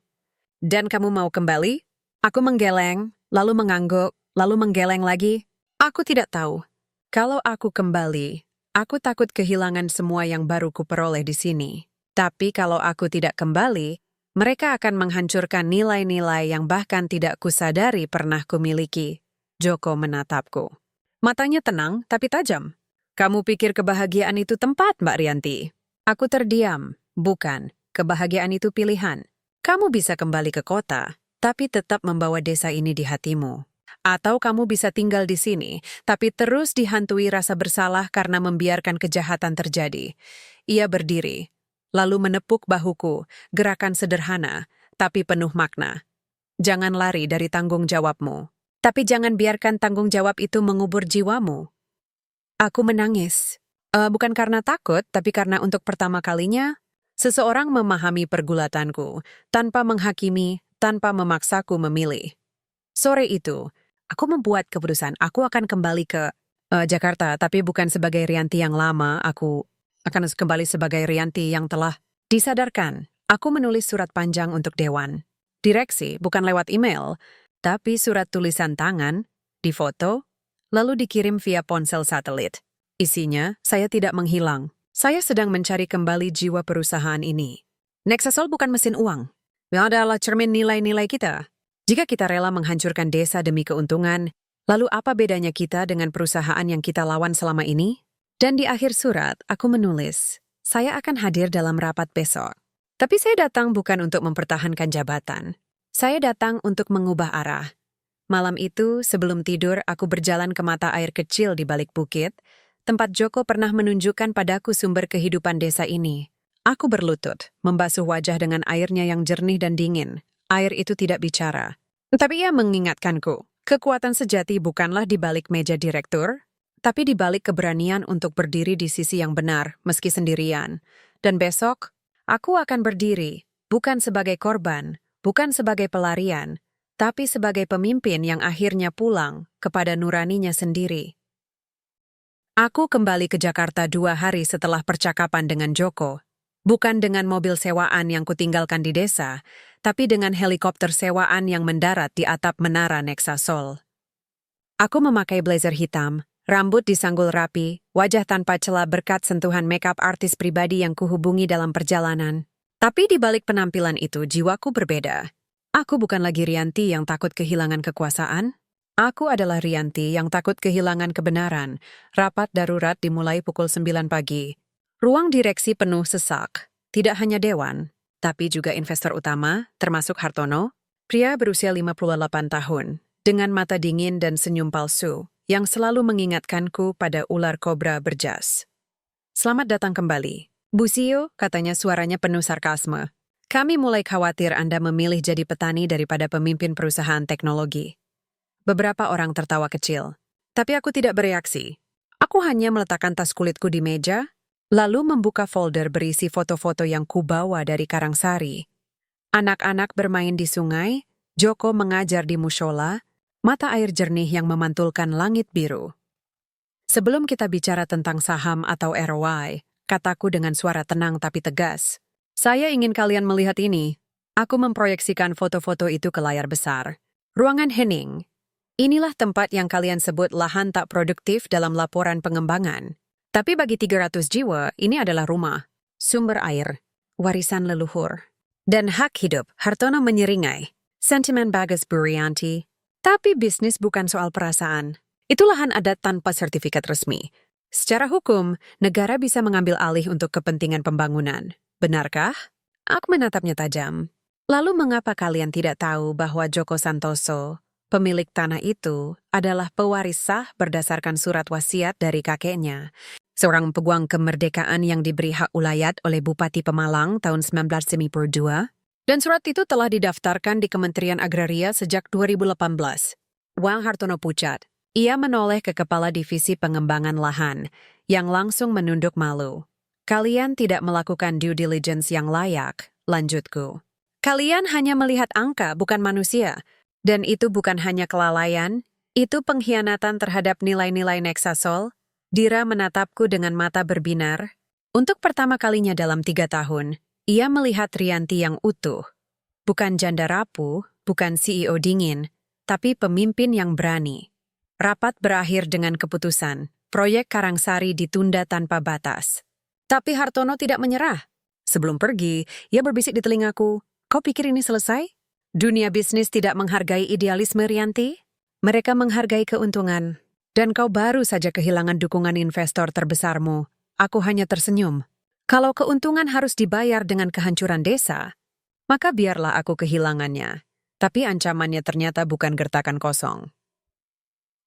Dan kamu mau kembali? Aku menggeleng, lalu mengangguk, lalu menggeleng lagi. Aku tidak tahu. Kalau aku kembali, aku takut kehilangan semua yang baru kuperoleh di sini. Tapi kalau aku tidak kembali, mereka akan menghancurkan nilai-nilai yang bahkan tidak kusadari pernah kumiliki. Joko menatapku. Matanya tenang tapi tajam. Kamu pikir kebahagiaan itu tempat, Mbak Rianti? Aku terdiam. Bukan, kebahagiaan itu pilihan. Kamu bisa kembali ke kota, tapi tetap membawa desa ini di hatimu. Atau kamu bisa tinggal di sini, tapi terus dihantui rasa bersalah karena membiarkan kejahatan terjadi. Ia berdiri, lalu menepuk bahuku, gerakan sederhana, tapi penuh makna. Jangan lari dari tanggung jawabmu. Tapi jangan biarkan tanggung jawab itu mengubur jiwamu. Aku menangis. Bukan karena takut, tapi karena untuk pertama kalinya, seseorang memahami pergulatanku, tanpa menghakimi, tanpa memaksaku memilih. Sore itu, aku membuat keputusan aku akan kembali ke Jakarta, tapi bukan sebagai Rianti yang lama, aku akan kembali sebagai Rianti yang telah disadarkan. Aku menulis surat panjang untuk Dewan. Direksi, bukan lewat email, tapi surat tulisan tangan, difoto, lalu dikirim via ponsel satelit. Isinya, saya tidak menghilang. Saya sedang mencari kembali jiwa perusahaan ini. Nexasol bukan mesin uang. Itu adalah cermin nilai-nilai kita. Jika kita rela menghancurkan desa demi keuntungan, lalu apa bedanya kita dengan perusahaan yang kita lawan selama ini? Dan di akhir surat, aku menulis, saya akan hadir dalam rapat besok. Tapi saya datang bukan untuk mempertahankan jabatan. Saya datang untuk mengubah arah. Malam itu, sebelum tidur, aku berjalan ke mata air kecil di balik bukit, tempat Joko pernah menunjukkan padaku sumber kehidupan desa ini. Aku berlutut, membasuh wajah dengan airnya yang jernih dan dingin. Air itu tidak bicara. Tapi ia mengingatkanku, kekuatan sejati bukanlah di balik meja direktur, tapi di balik keberanian untuk berdiri di sisi yang benar, meski sendirian. Dan besok, aku akan berdiri, bukan sebagai korban, bukan sebagai pelarian, tapi sebagai pemimpin yang akhirnya pulang kepada nuraninya sendiri. Aku kembali ke Jakarta 2 hari setelah percakapan dengan Joko. Bukan dengan mobil sewaan yang kutinggalkan di desa, tapi dengan helikopter sewaan yang mendarat di atap menara Nexa Sol. Aku memakai blazer hitam, rambut disanggul rapi, wajah tanpa celah berkat sentuhan makeup artis pribadi yang kuhubungi dalam perjalanan. Tapi di balik penampilan itu jiwaku berbeda. Aku bukan lagi Rianti yang takut kehilangan kekuasaan. Aku adalah Rianti yang takut kehilangan kebenaran. Rapat darurat dimulai pukul 9 pagi. Ruang direksi penuh sesak. Tidak hanya Dewan, tapi juga investor utama, termasuk Hartono, pria berusia 58 tahun, dengan mata dingin dan senyum palsu, yang selalu mengingatkanku pada ular kobra berjas. Selamat datang kembali. Bu CEO, katanya suaranya penuh sarkasme. Kami mulai khawatir Anda memilih jadi petani daripada pemimpin perusahaan teknologi. Beberapa orang tertawa kecil. Tapi aku tidak bereaksi. Aku hanya meletakkan tas kulitku di meja, lalu membuka folder berisi foto-foto yang kubawa dari Karangsari. Anak-anak bermain di sungai, Joko mengajar di mushola, mata air jernih yang memantulkan langit biru. Sebelum kita bicara tentang saham atau ROI, kataku dengan suara tenang tapi tegas. Saya ingin kalian melihat ini. Aku memproyeksikan foto-foto itu ke layar besar. Ruangan Henning. Inilah tempat yang kalian sebut lahan tak produktif dalam laporan pengembangan. Tapi bagi 300 jiwa, ini adalah rumah, sumber air, warisan leluhur, dan hak hidup. Hartono menyeringai. Sentimen bagus Bu Rianti. Tapi bisnis bukan soal perasaan. Itu lahan adat tanpa sertifikat resmi. Secara hukum, negara bisa mengambil alih untuk kepentingan pembangunan. Benarkah? Aku menatapnya tajam. Lalu mengapa kalian tidak tahu bahwa Joko Santoso, pemilik tanah itu, adalah pewaris sah berdasarkan surat wasiat dari kakeknya, seorang peguang kemerdekaan yang diberi hak ulayat oleh Bupati Pemalang tahun 1992? Dan surat itu telah didaftarkan di Kementerian Agraria sejak 2018. Wang Hartono pucat. Ia menoleh ke Kepala Divisi Pengembangan Lahan, yang langsung menunduk malu. Kalian tidak melakukan due diligence yang layak, lanjutku. Kalian hanya melihat angka, bukan manusia. Dan itu bukan hanya kelalaian, itu pengkhianatan terhadap nilai-nilai Nexa Sol. Dira menatapku dengan mata berbinar. Untuk pertama kalinya dalam 3 tahun, ia melihat Rianti yang utuh. Bukan janda rapuh, bukan CEO dingin, tapi pemimpin yang berani. Rapat berakhir dengan keputusan, proyek Karangsari ditunda tanpa batas. Tapi Hartono tidak menyerah. Sebelum pergi, ia berbisik di telingaku, kau pikir ini selesai? Dunia bisnis tidak menghargai idealisme Rianti? Mereka menghargai keuntungan. Dan kau baru saja kehilangan dukungan investor terbesarmu. Aku hanya tersenyum. Kalau keuntungan harus dibayar dengan kehancuran desa, maka biarlah aku kehilangannya. Tapi ancamannya ternyata bukan gertakan kosong.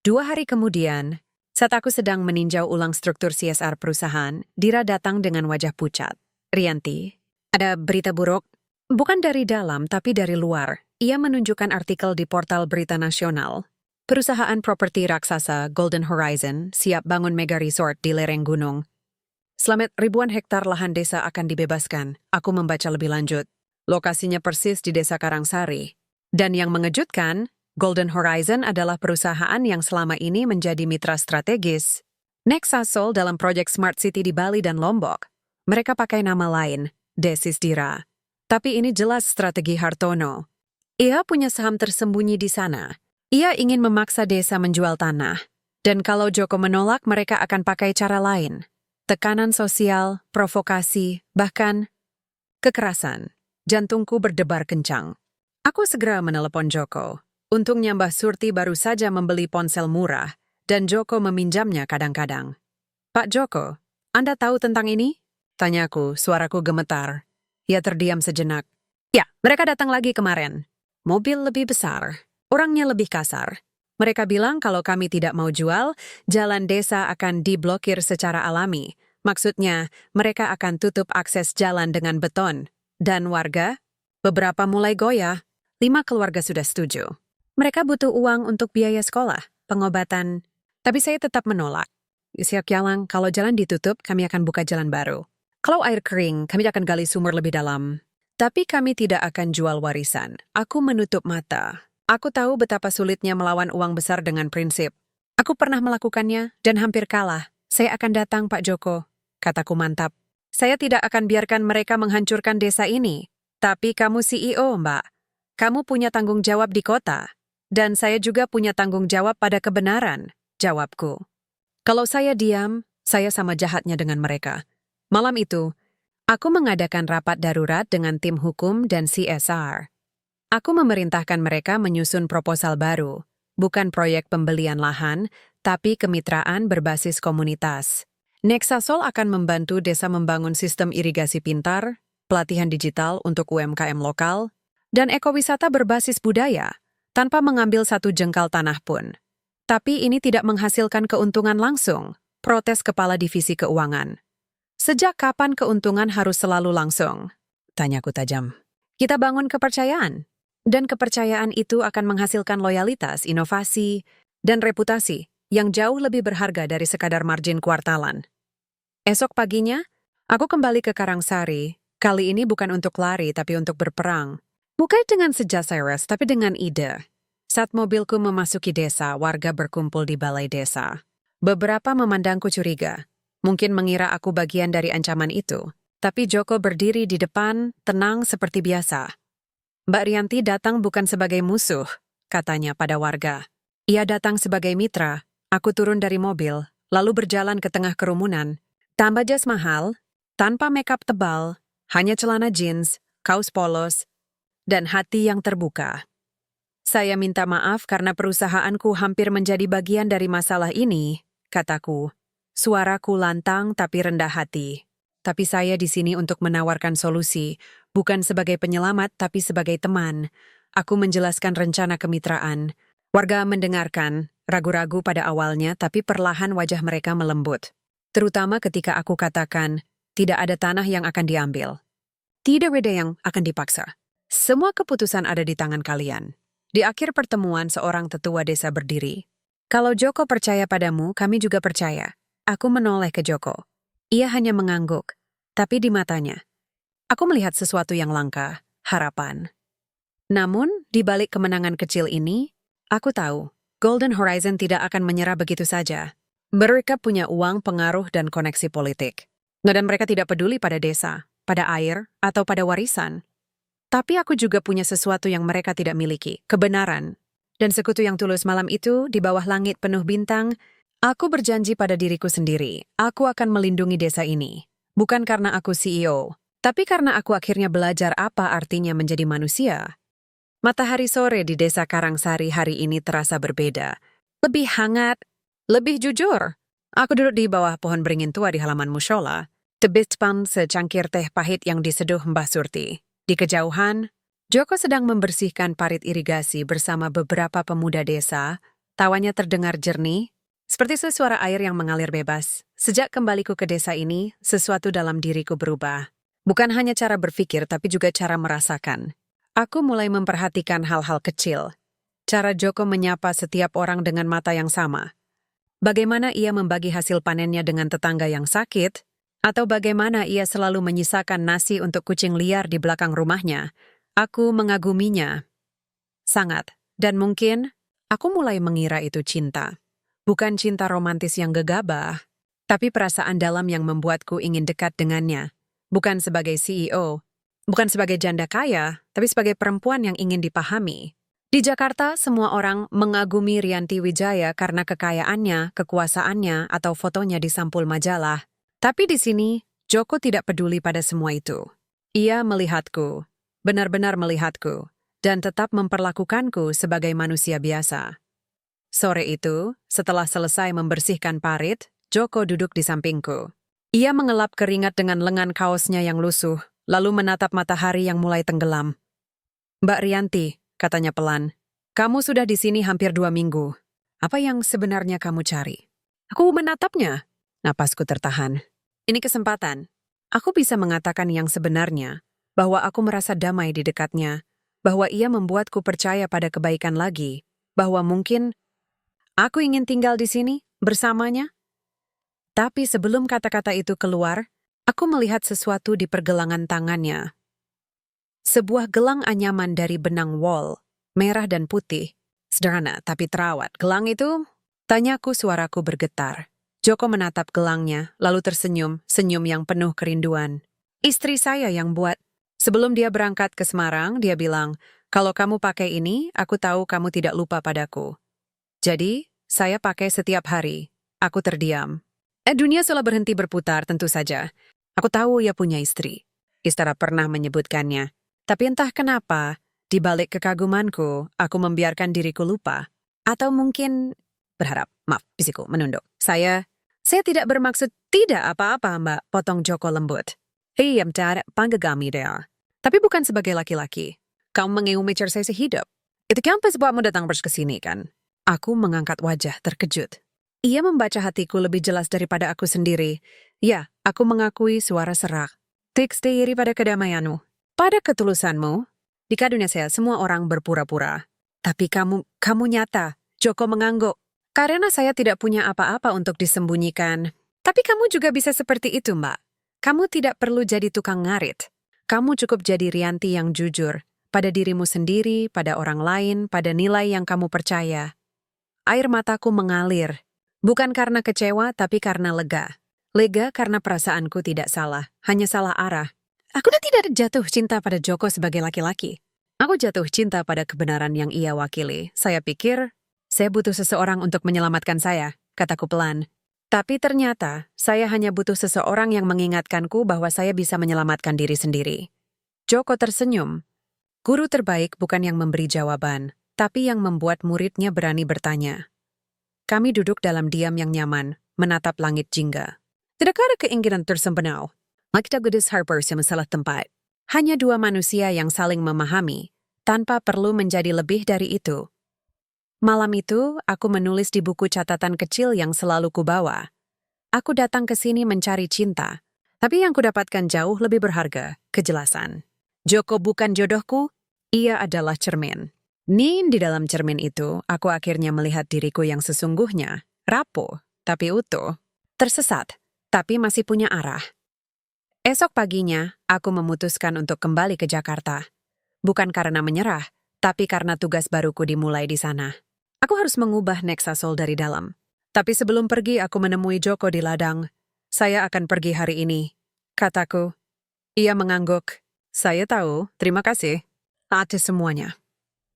2 hari kemudian, saat aku sedang meninjau ulang struktur CSR perusahaan, Dira datang dengan wajah pucat. Rianti, ada berita buruk? Bukan dari dalam, tapi dari luar. Ia menunjukkan artikel di portal berita nasional. Perusahaan properti raksasa Golden Horizon siap bangun mega resort di lereng gunung. Selamat ribuan hektar lahan desa akan dibebaskan. Aku membaca lebih lanjut. Lokasinya persis di desa Karangsari. Dan yang mengejutkan, Golden Horizon adalah perusahaan yang selama ini menjadi mitra strategis Nexa Sol dalam proyek Smart City di Bali dan Lombok. Mereka pakai nama lain, Desis Dira. Tapi ini jelas strategi Hartono. Ia punya saham tersembunyi di sana. Ia ingin memaksa desa menjual tanah. Dan kalau Joko menolak, mereka akan pakai cara lain. Tekanan sosial, provokasi, bahkan kekerasan. Jantungku berdebar kencang. Aku segera menelepon Joko. Untungnya Mbah Surti baru saja membeli ponsel murah, dan Joko meminjamnya kadang-kadang. Pak Joko, Anda tahu tentang ini? Tanyaku, suaraku gemetar. Ia terdiam sejenak. Ya, mereka datang lagi kemarin. Mobil lebih besar, orangnya lebih kasar. Mereka bilang kalau kami tidak mau jual, jalan desa akan diblokir secara alami. Maksudnya, mereka akan tutup akses jalan dengan beton. Dan warga? Beberapa mulai goyah. 5 keluarga sudah setuju. Mereka butuh uang untuk biaya sekolah, pengobatan. Tapi saya tetap menolak. Siap Yalang, kalau jalan ditutup, kami akan buka jalan baru. Kalau air kering, kami akan gali sumur lebih dalam. Tapi kami tidak akan jual warisan. Aku menutup mata. Aku tahu betapa sulitnya melawan uang besar dengan prinsip. Aku pernah melakukannya dan hampir kalah. Saya akan datang, Pak Joko. Kataku mantap. Saya tidak akan biarkan mereka menghancurkan desa ini. Tapi kamu CEO, Mbak. Kamu punya tanggung jawab di kota. Dan saya juga punya tanggung jawab pada kebenaran, jawabku. Kalau saya diam, saya sama jahatnya dengan mereka. Malam itu, aku mengadakan rapat darurat dengan tim hukum dan CSR. Aku memerintahkan mereka menyusun proposal baru, bukan proyek pembelian lahan, tapi kemitraan berbasis komunitas. Nexasol akan membantu desa membangun sistem irigasi pintar, pelatihan digital untuk UMKM lokal, dan ekowisata berbasis budaya, tanpa mengambil satu jengkal tanah pun. Tapi ini tidak menghasilkan keuntungan langsung, protes Kepala Divisi Keuangan. Sejak kapan keuntungan harus selalu langsung? Tanyaku tajam. Kita bangun kepercayaan. Dan kepercayaan itu akan menghasilkan loyalitas, inovasi, dan reputasi yang jauh lebih berharga dari sekadar margin kuartalan. Esok paginya, aku kembali ke Karangsari. Kali ini bukan untuk lari, tapi untuk berperang. Bukan dengan sejasares, tapi dengan ide. Saat mobilku memasuki desa, warga berkumpul di balai desa. Beberapa memandangku curiga. Mungkin mengira aku bagian dari ancaman itu. Tapi Joko berdiri di depan, tenang seperti biasa. Mbak Rianti datang bukan sebagai musuh, katanya pada warga. Ia datang sebagai mitra. Aku turun dari mobil, lalu berjalan ke tengah kerumunan. Tambah jas mahal, tanpa makeup tebal, hanya celana jeans, kaos polos, dan hati yang terbuka. Saya minta maaf karena perusahaanku hampir menjadi bagian dari masalah ini, kataku. Suaraku lantang tapi rendah hati. Tapi saya di sini untuk menawarkan solusi, bukan sebagai penyelamat tapi sebagai teman. Aku menjelaskan rencana kemitraan. Warga mendengarkan, ragu-ragu pada awalnya tapi perlahan wajah mereka melembut. Terutama ketika aku katakan, tidak ada tanah yang akan diambil. Tidak ada yang akan dipaksa. Semua keputusan ada di tangan kalian. Di akhir pertemuan seorang tetua desa berdiri. Kalau Joko percaya padamu, kami juga percaya. Aku menoleh ke Joko. Ia hanya mengangguk. Tapi di matanya, aku melihat sesuatu yang langka, harapan. Namun, di balik kemenangan kecil ini, aku tahu, Golden Horizon tidak akan menyerah begitu saja. Mereka punya uang, pengaruh, dan koneksi politik. Dan mereka tidak peduli pada desa, pada air, atau pada warisan. Tapi aku juga punya sesuatu yang mereka tidak miliki, kebenaran. Dan sekutu yang tulus malam itu, di bawah langit penuh bintang, aku berjanji pada diriku sendiri, aku akan melindungi desa ini. Bukan karena aku CEO, tapi karena aku akhirnya belajar apa artinya menjadi manusia. Matahari sore di desa Karangsari hari ini terasa berbeda. Lebih hangat, lebih jujur. Aku duduk di bawah pohon beringin tua di halaman musyola, tebispan secangkir teh pahit yang diseduh Mbah Surti. Di kejauhan, Joko sedang membersihkan parit irigasi bersama beberapa pemuda desa. Tawanya terdengar jernih, seperti suara air yang mengalir bebas. Sejak kembaliku ke desa ini, sesuatu dalam diriku berubah. Bukan hanya cara berpikir, tapi juga cara merasakan. Aku mulai memperhatikan hal-hal kecil. Cara Joko menyapa setiap orang dengan mata yang sama. Bagaimana ia membagi hasil panennya dengan tetangga yang sakit, atau bagaimana ia selalu menyisakan nasi untuk kucing liar di belakang rumahnya. Aku mengaguminya. Sangat. Dan mungkin, aku mulai mengira itu cinta. Bukan cinta romantis yang gegabah, tapi perasaan dalam yang membuatku ingin dekat dengannya. Bukan sebagai CEO, bukan sebagai janda kaya, tapi sebagai perempuan yang ingin dipahami. Di Jakarta, semua orang mengagumi Rianti Wijaya karena kekayaannya, kekuasaannya, atau fotonya di sampul majalah. Tapi di sini, Joko tidak peduli pada semua itu. Ia melihatku, benar-benar melihatku, dan tetap memperlakukanku sebagai manusia biasa. Sore itu, setelah selesai membersihkan parit, Joko duduk di sampingku. Ia mengelap keringat dengan lengan kaosnya yang lusuh, lalu menatap matahari yang mulai tenggelam. Mbak Rianti, katanya pelan, kamu sudah di sini hampir 2 minggu. Apa yang sebenarnya kamu cari? Aku menatapnya. Napasku tertahan. Ini kesempatan. Aku bisa mengatakan yang sebenarnya, bahwa aku merasa damai di dekatnya, bahwa ia membuatku percaya pada kebaikan lagi, bahwa mungkin aku ingin tinggal di sini bersamanya. Tapi sebelum kata-kata itu keluar, aku melihat sesuatu di pergelangan tangannya. Sebuah gelang anyaman dari benang wol, merah dan putih. Sederhana tapi terawat. Gelang itu? Tanyaku, suaraku bergetar. Joko menatap gelangnya, lalu tersenyum, senyum yang penuh kerinduan. Istri saya yang buat. Sebelum dia berangkat ke Semarang, dia bilang, kalau kamu pakai ini, aku tahu kamu tidak lupa padaku. Jadi, saya pakai setiap hari. Aku terdiam. Dunia seolah berhenti berputar, tentu saja. Aku tahu ia punya istri. Istara pernah menyebutkannya. Tapi entah kenapa, di balik kekagumanku, aku membiarkan diriku lupa. Atau mungkin berharap. Maaf, bisiku menunduk. Saya tidak bermaksud tidak apa-apa, Mbak, potong Joko lembut. Iya, tidak panggagami dia. Tapi bukan sebagai laki-laki. Kamu mengeumi saya sehidup. Itu kenapa sebabmu datang ke sini, kan? Aku mengangkat wajah terkejut. Ia membaca hatiku lebih jelas daripada aku sendiri. Ya, aku mengakui suara serak. Tiks diri pada kedamaianmu. Pada ketulusanmu, di kadunia saya semua orang berpura-pura. Tapi kamu nyata. Joko mengangguk. Karena saya tidak punya apa-apa untuk disembunyikan. Tapi kamu juga bisa seperti itu, Mbak. Kamu tidak perlu jadi tukang ngarit. Kamu cukup jadi Rianti yang jujur. Pada dirimu sendiri, pada orang lain, pada nilai yang kamu percaya. Air mataku mengalir. Bukan karena kecewa, tapi karena lega. Lega karena perasaanku tidak salah. Hanya salah arah. Aku tidak jatuh cinta pada Joko sebagai laki-laki. Aku jatuh cinta pada kebenaran yang ia wakili. Saya pikir, saya butuh seseorang untuk menyelamatkan saya, kataku pelan. Tapi ternyata, saya hanya butuh seseorang yang mengingatkanku bahwa saya bisa menyelamatkan diri sendiri. Joko tersenyum. Guru terbaik bukan yang memberi jawaban, tapi yang membuat muridnya berani bertanya. Kami duduk dalam diam yang nyaman, menatap langit jingga. Tidakkah ada keinginan tersembenau? Kita gadis Harper masalah tempat. Hanya dua manusia yang saling memahami, tanpa perlu menjadi lebih dari itu. Malam itu, aku menulis di buku catatan kecil yang selalu kubawa. Aku datang ke sini mencari cinta, tapi yang kudapatkan jauh lebih berharga, kejelasan. Joko bukan jodohku, ia adalah cermin. Di dalam cermin itu, aku akhirnya melihat diriku yang sesungguhnya, rapuh, tapi utuh, tersesat, tapi masih punya arah. Esok paginya, aku memutuskan untuk kembali ke Jakarta. Bukan karena menyerah, tapi karena tugas baruku dimulai di sana. Aku harus mengubah Nexasol dari dalam. Tapi sebelum pergi, aku menemui Joko di ladang. Saya akan pergi hari ini, kataku. Ia mengangguk. Saya tahu, terima kasih. Atas semuanya.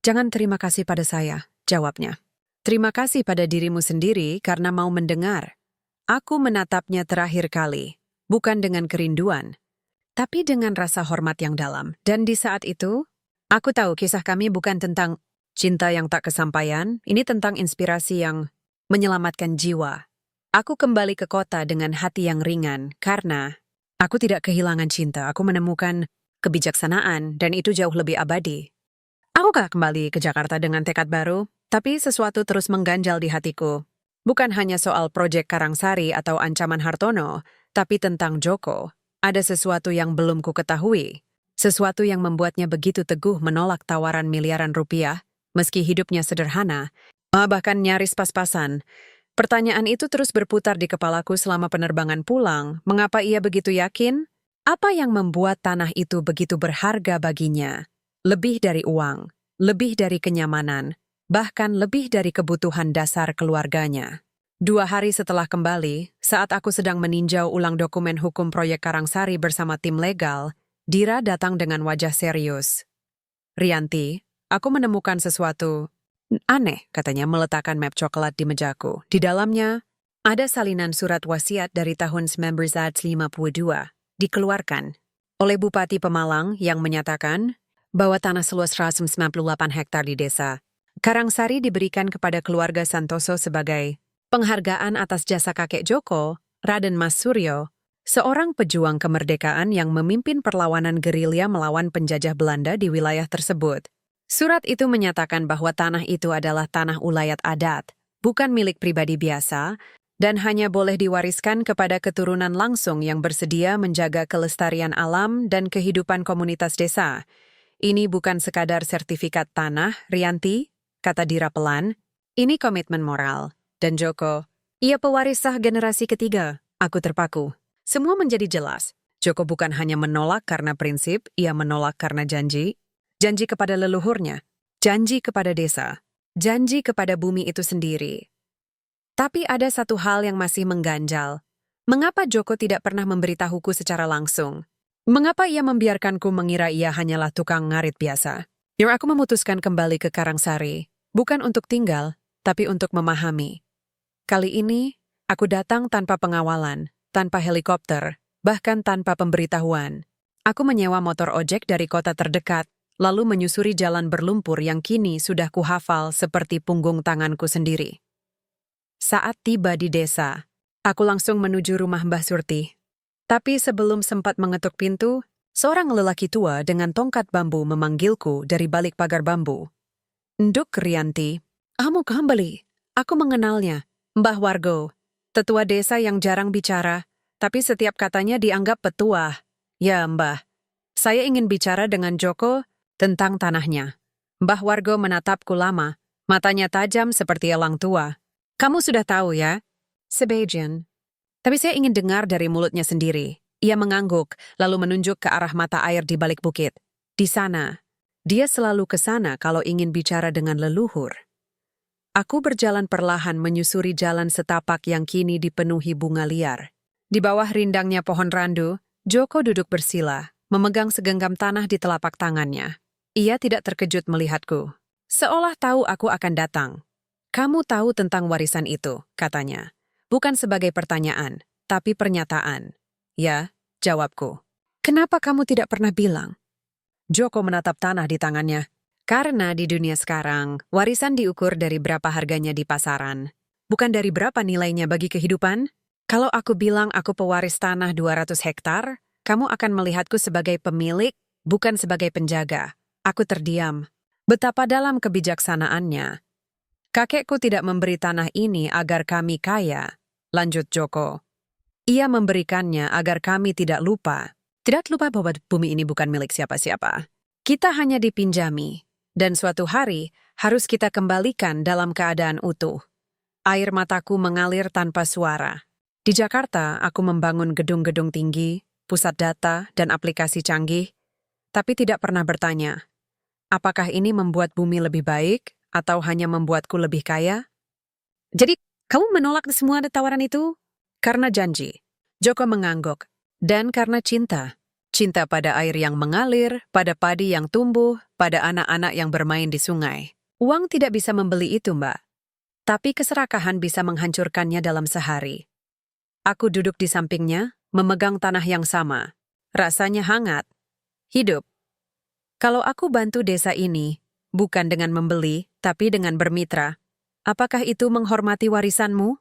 Jangan terima kasih pada saya, jawabnya. Terima kasih pada dirimu sendiri karena mau mendengar. Aku menatapnya terakhir kali. Bukan dengan kerinduan, tapi dengan rasa hormat yang dalam. Dan di saat itu, aku tahu kisah kami bukan tentang cinta yang tak kesampaian, ini tentang inspirasi yang menyelamatkan jiwa. Aku kembali ke kota dengan hati yang ringan, karena aku tidak kehilangan cinta, aku menemukan kebijaksanaan, dan itu jauh lebih abadi. Aku gak kembali ke Jakarta dengan tekad baru, tapi sesuatu terus mengganjal di hatiku. Bukan hanya soal proyek Karangsari atau ancaman Hartono, tapi tentang Joko. Ada sesuatu yang belum ku ketahui. Sesuatu yang membuatnya begitu teguh menolak tawaran miliaran rupiah, meski hidupnya sederhana, bahkan nyaris pas-pasan. Pertanyaan itu terus berputar di kepalaku selama penerbangan pulang. Mengapa ia begitu yakin? Apa yang membuat tanah itu begitu berharga baginya? Lebih dari uang, lebih dari kenyamanan, bahkan lebih dari kebutuhan dasar keluarganya. 2 hari setelah kembali, saat aku sedang meninjau ulang dokumen hukum proyek Karangsari bersama tim legal, Dira datang dengan wajah serius. Rianti, aku menemukan sesuatu aneh, katanya meletakkan map coklat di mejaku. Di dalamnya, ada salinan surat wasiat dari tahun 1952, dikeluarkan oleh Bupati Pemalang yang menyatakan bahwa tanah seluas 198 hektar di desa Karangsari diberikan kepada keluarga Santoso sebagai penghargaan atas jasa kakek Joko, Raden Mas Suryo, seorang pejuang kemerdekaan yang memimpin perlawanan gerilya melawan penjajah Belanda di wilayah tersebut. Surat itu menyatakan bahwa tanah itu adalah tanah ulayat adat, bukan milik pribadi biasa, dan hanya boleh diwariskan kepada keturunan langsung yang bersedia menjaga kelestarian alam dan kehidupan komunitas desa. Ini bukan sekadar sertifikat tanah, Rianti, kata Dira pelan. Ini komitmen moral. Dan Joko, ia pewaris sah generasi ketiga. Aku terpaku. Semua menjadi jelas. Joko bukan hanya menolak karena prinsip, ia menolak karena janji. Janji kepada leluhurnya, janji kepada desa, janji kepada bumi itu sendiri. Tapi ada satu hal yang masih mengganjal. Mengapa Joko tidak pernah memberitahuku secara langsung? Mengapa ia membiarkanku mengira ia hanyalah tukang ngarit biasa? Yang aku memutuskan kembali ke Karangsari, bukan untuk tinggal, tapi untuk memahami. Kali ini, aku datang tanpa pengawalan, tanpa helikopter, bahkan tanpa pemberitahuan. Aku menyewa motor ojek dari kota terdekat, lalu menyusuri jalan berlumpur yang kini sudah kuhafal seperti punggung tanganku sendiri. Saat tiba di desa, aku langsung menuju rumah Mbah Surti. Tapi sebelum sempat mengetuk pintu, seorang lelaki tua dengan tongkat bambu memanggilku dari balik pagar bambu. "Nduk Rianti, kamu kembali. Aku mengenalnya, Mbah Wargo, tetua desa yang jarang bicara, tapi setiap katanya dianggap petuah. Ya, Mbah, saya ingin bicara dengan Joko tentang tanahnya." Mbah Wargo menatapku lama, matanya tajam seperti elang tua. "Kamu sudah tahu ya?" "Sebagian." Tapi saya ingin dengar dari mulutnya sendiri. Ia mengangguk, lalu menunjuk ke arah mata air di balik bukit. Di sana. Dia selalu ke sana kalau ingin bicara dengan leluhur. Aku berjalan perlahan menyusuri jalan setapak yang kini dipenuhi bunga liar. Di bawah rindangnya pohon randu, Joko duduk bersila, memegang segenggam tanah di telapak tangannya. Ia tidak terkejut melihatku. Seolah tahu aku akan datang. "Kamu tahu tentang warisan itu," katanya. Bukan sebagai pertanyaan, tapi pernyataan. "Ya," jawabku. "Kenapa kamu tidak pernah bilang?" Joko menatap tanah di tangannya. "Karena di dunia sekarang, warisan diukur dari berapa harganya di pasaran. Bukan dari berapa nilainya bagi kehidupan. Kalau aku bilang aku pewaris tanah 200 hektar, kamu akan melihatku sebagai pemilik, bukan sebagai penjaga." Aku terdiam. Betapa dalam kebijaksanaannya. "Kakekku tidak memberi tanah ini agar kami kaya," lanjut Joko. "Ia memberikannya agar kami tidak lupa. Tidak lupa bahwa bumi ini bukan milik siapa-siapa. Kita hanya dipinjami, dan suatu hari harus kita kembalikan dalam keadaan utuh." Air mataku mengalir tanpa suara. Di Jakarta, aku membangun gedung-gedung tinggi, pusat data, dan aplikasi canggih, tapi tidak pernah bertanya, apakah ini membuat bumi lebih baik? Atau hanya membuatku lebih kaya? "Jadi, kamu menolak semua tawaran itu?" "Karena janji." Joko mengangguk. "Dan karena cinta. Cinta pada air yang mengalir, pada padi yang tumbuh, pada anak-anak yang bermain di sungai. Uang tidak bisa membeli itu, Mbak. Tapi keserakahan bisa menghancurkannya dalam sehari." Aku duduk di sampingnya, memegang tanah yang sama. Rasanya hangat. Hidup. Kalau aku bantu desa ini, bukan dengan membeli, tapi dengan bermitra, apakah itu menghormati warisanmu?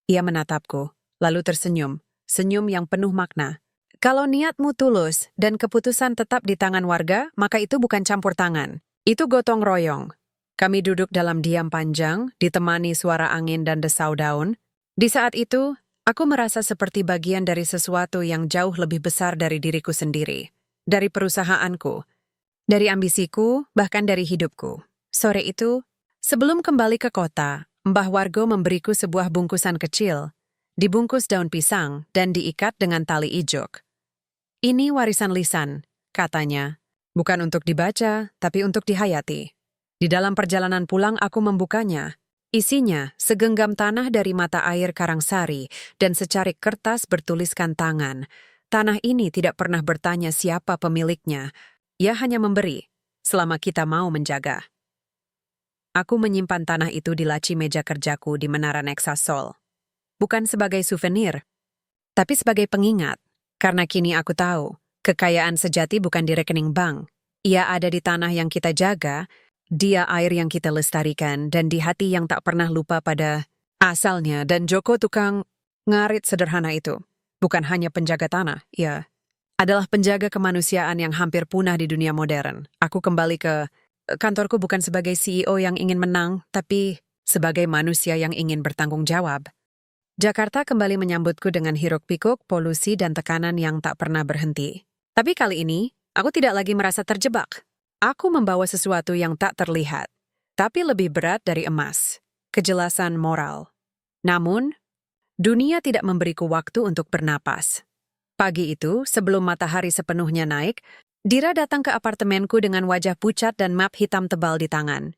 Ia menatapku, lalu tersenyum, senyum yang penuh makna. "Kalau niatmu tulus dan keputusan tetap di tangan warga, maka itu bukan campur tangan. Itu gotong royong." Kami duduk dalam diam panjang, ditemani suara angin dan desau daun. Di saat itu, aku merasa seperti bagian dari sesuatu yang jauh lebih besar dari diriku sendiri, dari perusahaanku, dari ambisiku, bahkan dari hidupku. Sore itu, sebelum kembali ke kota, Mbah Wargo memberiku sebuah bungkusan kecil, dibungkus daun pisang dan diikat dengan tali ijok. "Ini warisan lisan," katanya. "Bukan untuk dibaca, tapi untuk dihayati." Di dalam perjalanan pulang aku membukanya. Isinya segenggam tanah dari mata air Karangsari dan secarik kertas bertuliskan tangan. Tanah ini tidak pernah bertanya siapa pemiliknya. Ia hanya memberi, selama kita mau menjaga. Aku menyimpan tanah itu di laci meja kerjaku di Menara Nexasol. Bukan sebagai souvenir, tapi sebagai pengingat. Karena kini aku tahu, kekayaan sejati bukan di rekening bank. Ia ada di tanah yang kita jaga, dia air yang kita lestarikan, dan di hati yang tak pernah lupa pada asalnya. Dan Joko tukang ngarit sederhana itu, bukan hanya penjaga tanah, ia adalah penjaga kemanusiaan yang hampir punah di dunia modern. Aku kembali ke kantorku bukan sebagai CEO yang ingin menang, tapi sebagai manusia yang ingin bertanggung jawab. Jakarta kembali menyambutku dengan hiruk-pikuk, polusi, dan tekanan yang tak pernah berhenti. Tapi kali ini, aku tidak lagi merasa terjebak. Aku membawa sesuatu yang tak terlihat, tapi lebih berat dari emas. Kejelasan moral. Namun, dunia tidak memberiku waktu untuk bernapas. Pagi itu, sebelum matahari sepenuhnya naik, Dira datang ke apartemenku dengan wajah pucat dan map hitam tebal di tangan.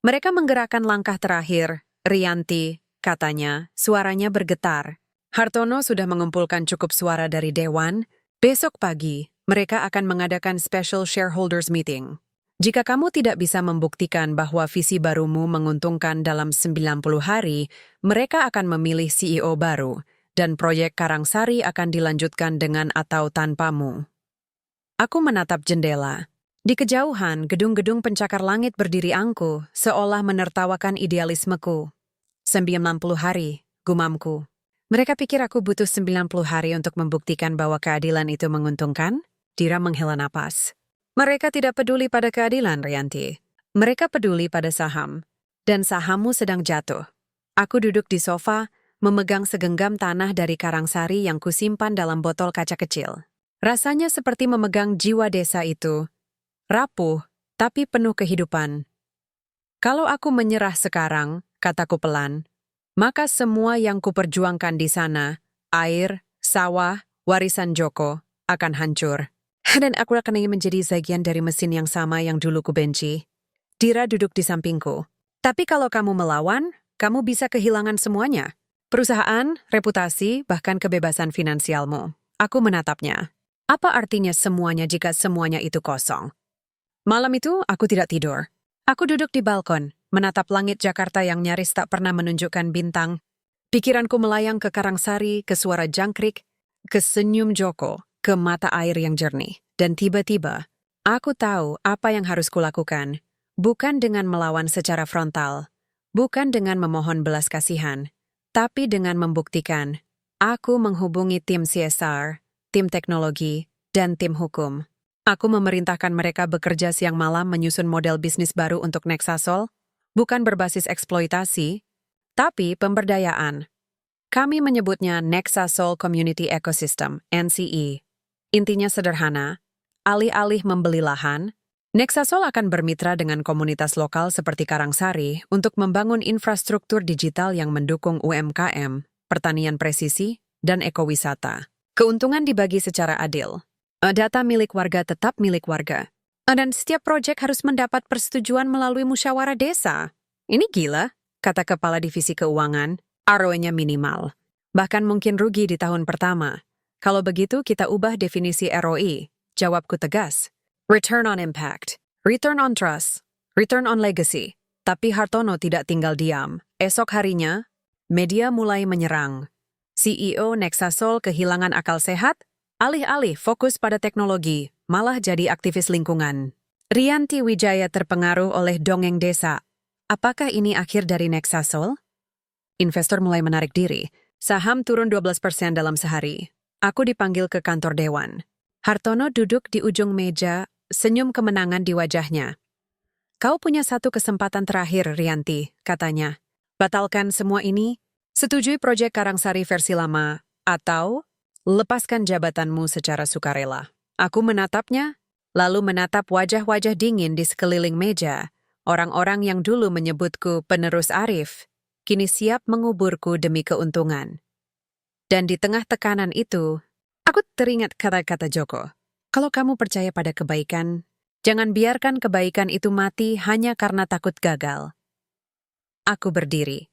Mereka menggerakkan langkah terakhir. Rianti, katanya, suaranya bergetar. Hartono sudah mengumpulkan cukup suara dari Dewan. Besok pagi, mereka akan mengadakan special shareholders meeting. Jika kamu tidak bisa membuktikan bahwa visi barumu menguntungkan dalam 90 hari, mereka akan memilih CEO baru, dan proyek Karangsari akan dilanjutkan dengan atau tanpamu. Aku menatap jendela. Di kejauhan, gedung-gedung pencakar langit berdiri angkuh, seolah menertawakan idealismeku. 90 hari, gumamku. Mereka pikir aku butuh 90 hari untuk membuktikan bahwa keadilan itu menguntungkan? Dira menghela napas. Mereka tidak peduli pada keadilan, Rianti. Mereka peduli pada saham. Dan sahammu sedang jatuh. Aku duduk di sofa, memegang segenggam tanah dari Karangsari yang kusimpan dalam botol kaca kecil. Rasanya seperti memegang jiwa desa itu. Rapuh, tapi penuh kehidupan. Kalau aku menyerah sekarang, kataku pelan, maka semua yang kuperjuangkan di sana, air, sawah, warisan Joko, akan hancur. Dan aku akan ingin menjadi bagian dari mesin yang sama yang dulu kubenci. Dira duduk di sampingku. Tapi kalau kamu melawan, kamu bisa kehilangan semuanya. Perusahaan, reputasi, bahkan kebebasan finansialmu. Aku menatapnya. Apa artinya semuanya jika semuanya itu kosong? Malam itu, aku tidak tidur. Aku duduk di balkon, menatap langit Jakarta yang nyaris tak pernah menunjukkan bintang. Pikiranku melayang ke Karangsari, ke suara jangkrik, ke senyum Joko, ke mata air yang jernih. Dan tiba-tiba, aku tahu apa yang harus kulakukan. Bukan dengan melawan secara frontal, bukan dengan memohon belas kasihan, tapi dengan membuktikan. Aku menghubungi tim CSR, tim teknologi, dan tim hukum. Aku memerintahkan mereka bekerja siang malam menyusun model bisnis baru untuk Nexasol, bukan berbasis eksploitasi, tapi pemberdayaan. Kami menyebutnya Nexasol Community Ecosystem, NCE. Intinya sederhana, alih-alih membeli lahan, Nexasol akan bermitra dengan komunitas lokal seperti Karangsari untuk membangun infrastruktur digital yang mendukung UMKM, pertanian presisi, dan ekowisata. Keuntungan dibagi secara adil. Data milik warga tetap milik warga. Dan setiap proyek harus mendapat persetujuan melalui musyawarah desa. Ini gila, kata Kepala Divisi Keuangan. ROE-nya minimal. Bahkan mungkin rugi di tahun pertama. Kalau begitu kita ubah definisi ROI. Jawabku tegas. Return on impact. Return on trust. Return on legacy. Tapi Hartono tidak tinggal diam. Esok harinya, media mulai menyerang. CEO Nexasol kehilangan akal sehat, alih-alih fokus pada teknologi, malah jadi aktivis lingkungan. Rianti Wijaya terpengaruh oleh dongeng desa. Apakah ini akhir dari Nexasol? Investor mulai menarik diri. Saham turun 12% dalam sehari. Aku dipanggil ke kantor Dewan. Hartono duduk di ujung meja, senyum kemenangan di wajahnya. Kau punya satu kesempatan terakhir, Rianti, katanya. Batalkan semua ini, setujui proyek Karangsari versi lama, atau lepaskan jabatanmu secara sukarela. Aku menatapnya, lalu menatap wajah-wajah dingin di sekeliling meja. Orang-orang yang dulu menyebutku penerus Arif, kini siap menguburku demi keuntungan. Dan di tengah tekanan itu, aku teringat kata-kata Joko. Kalau kamu percaya pada kebaikan, jangan biarkan kebaikan itu mati hanya karena takut gagal. Aku berdiri.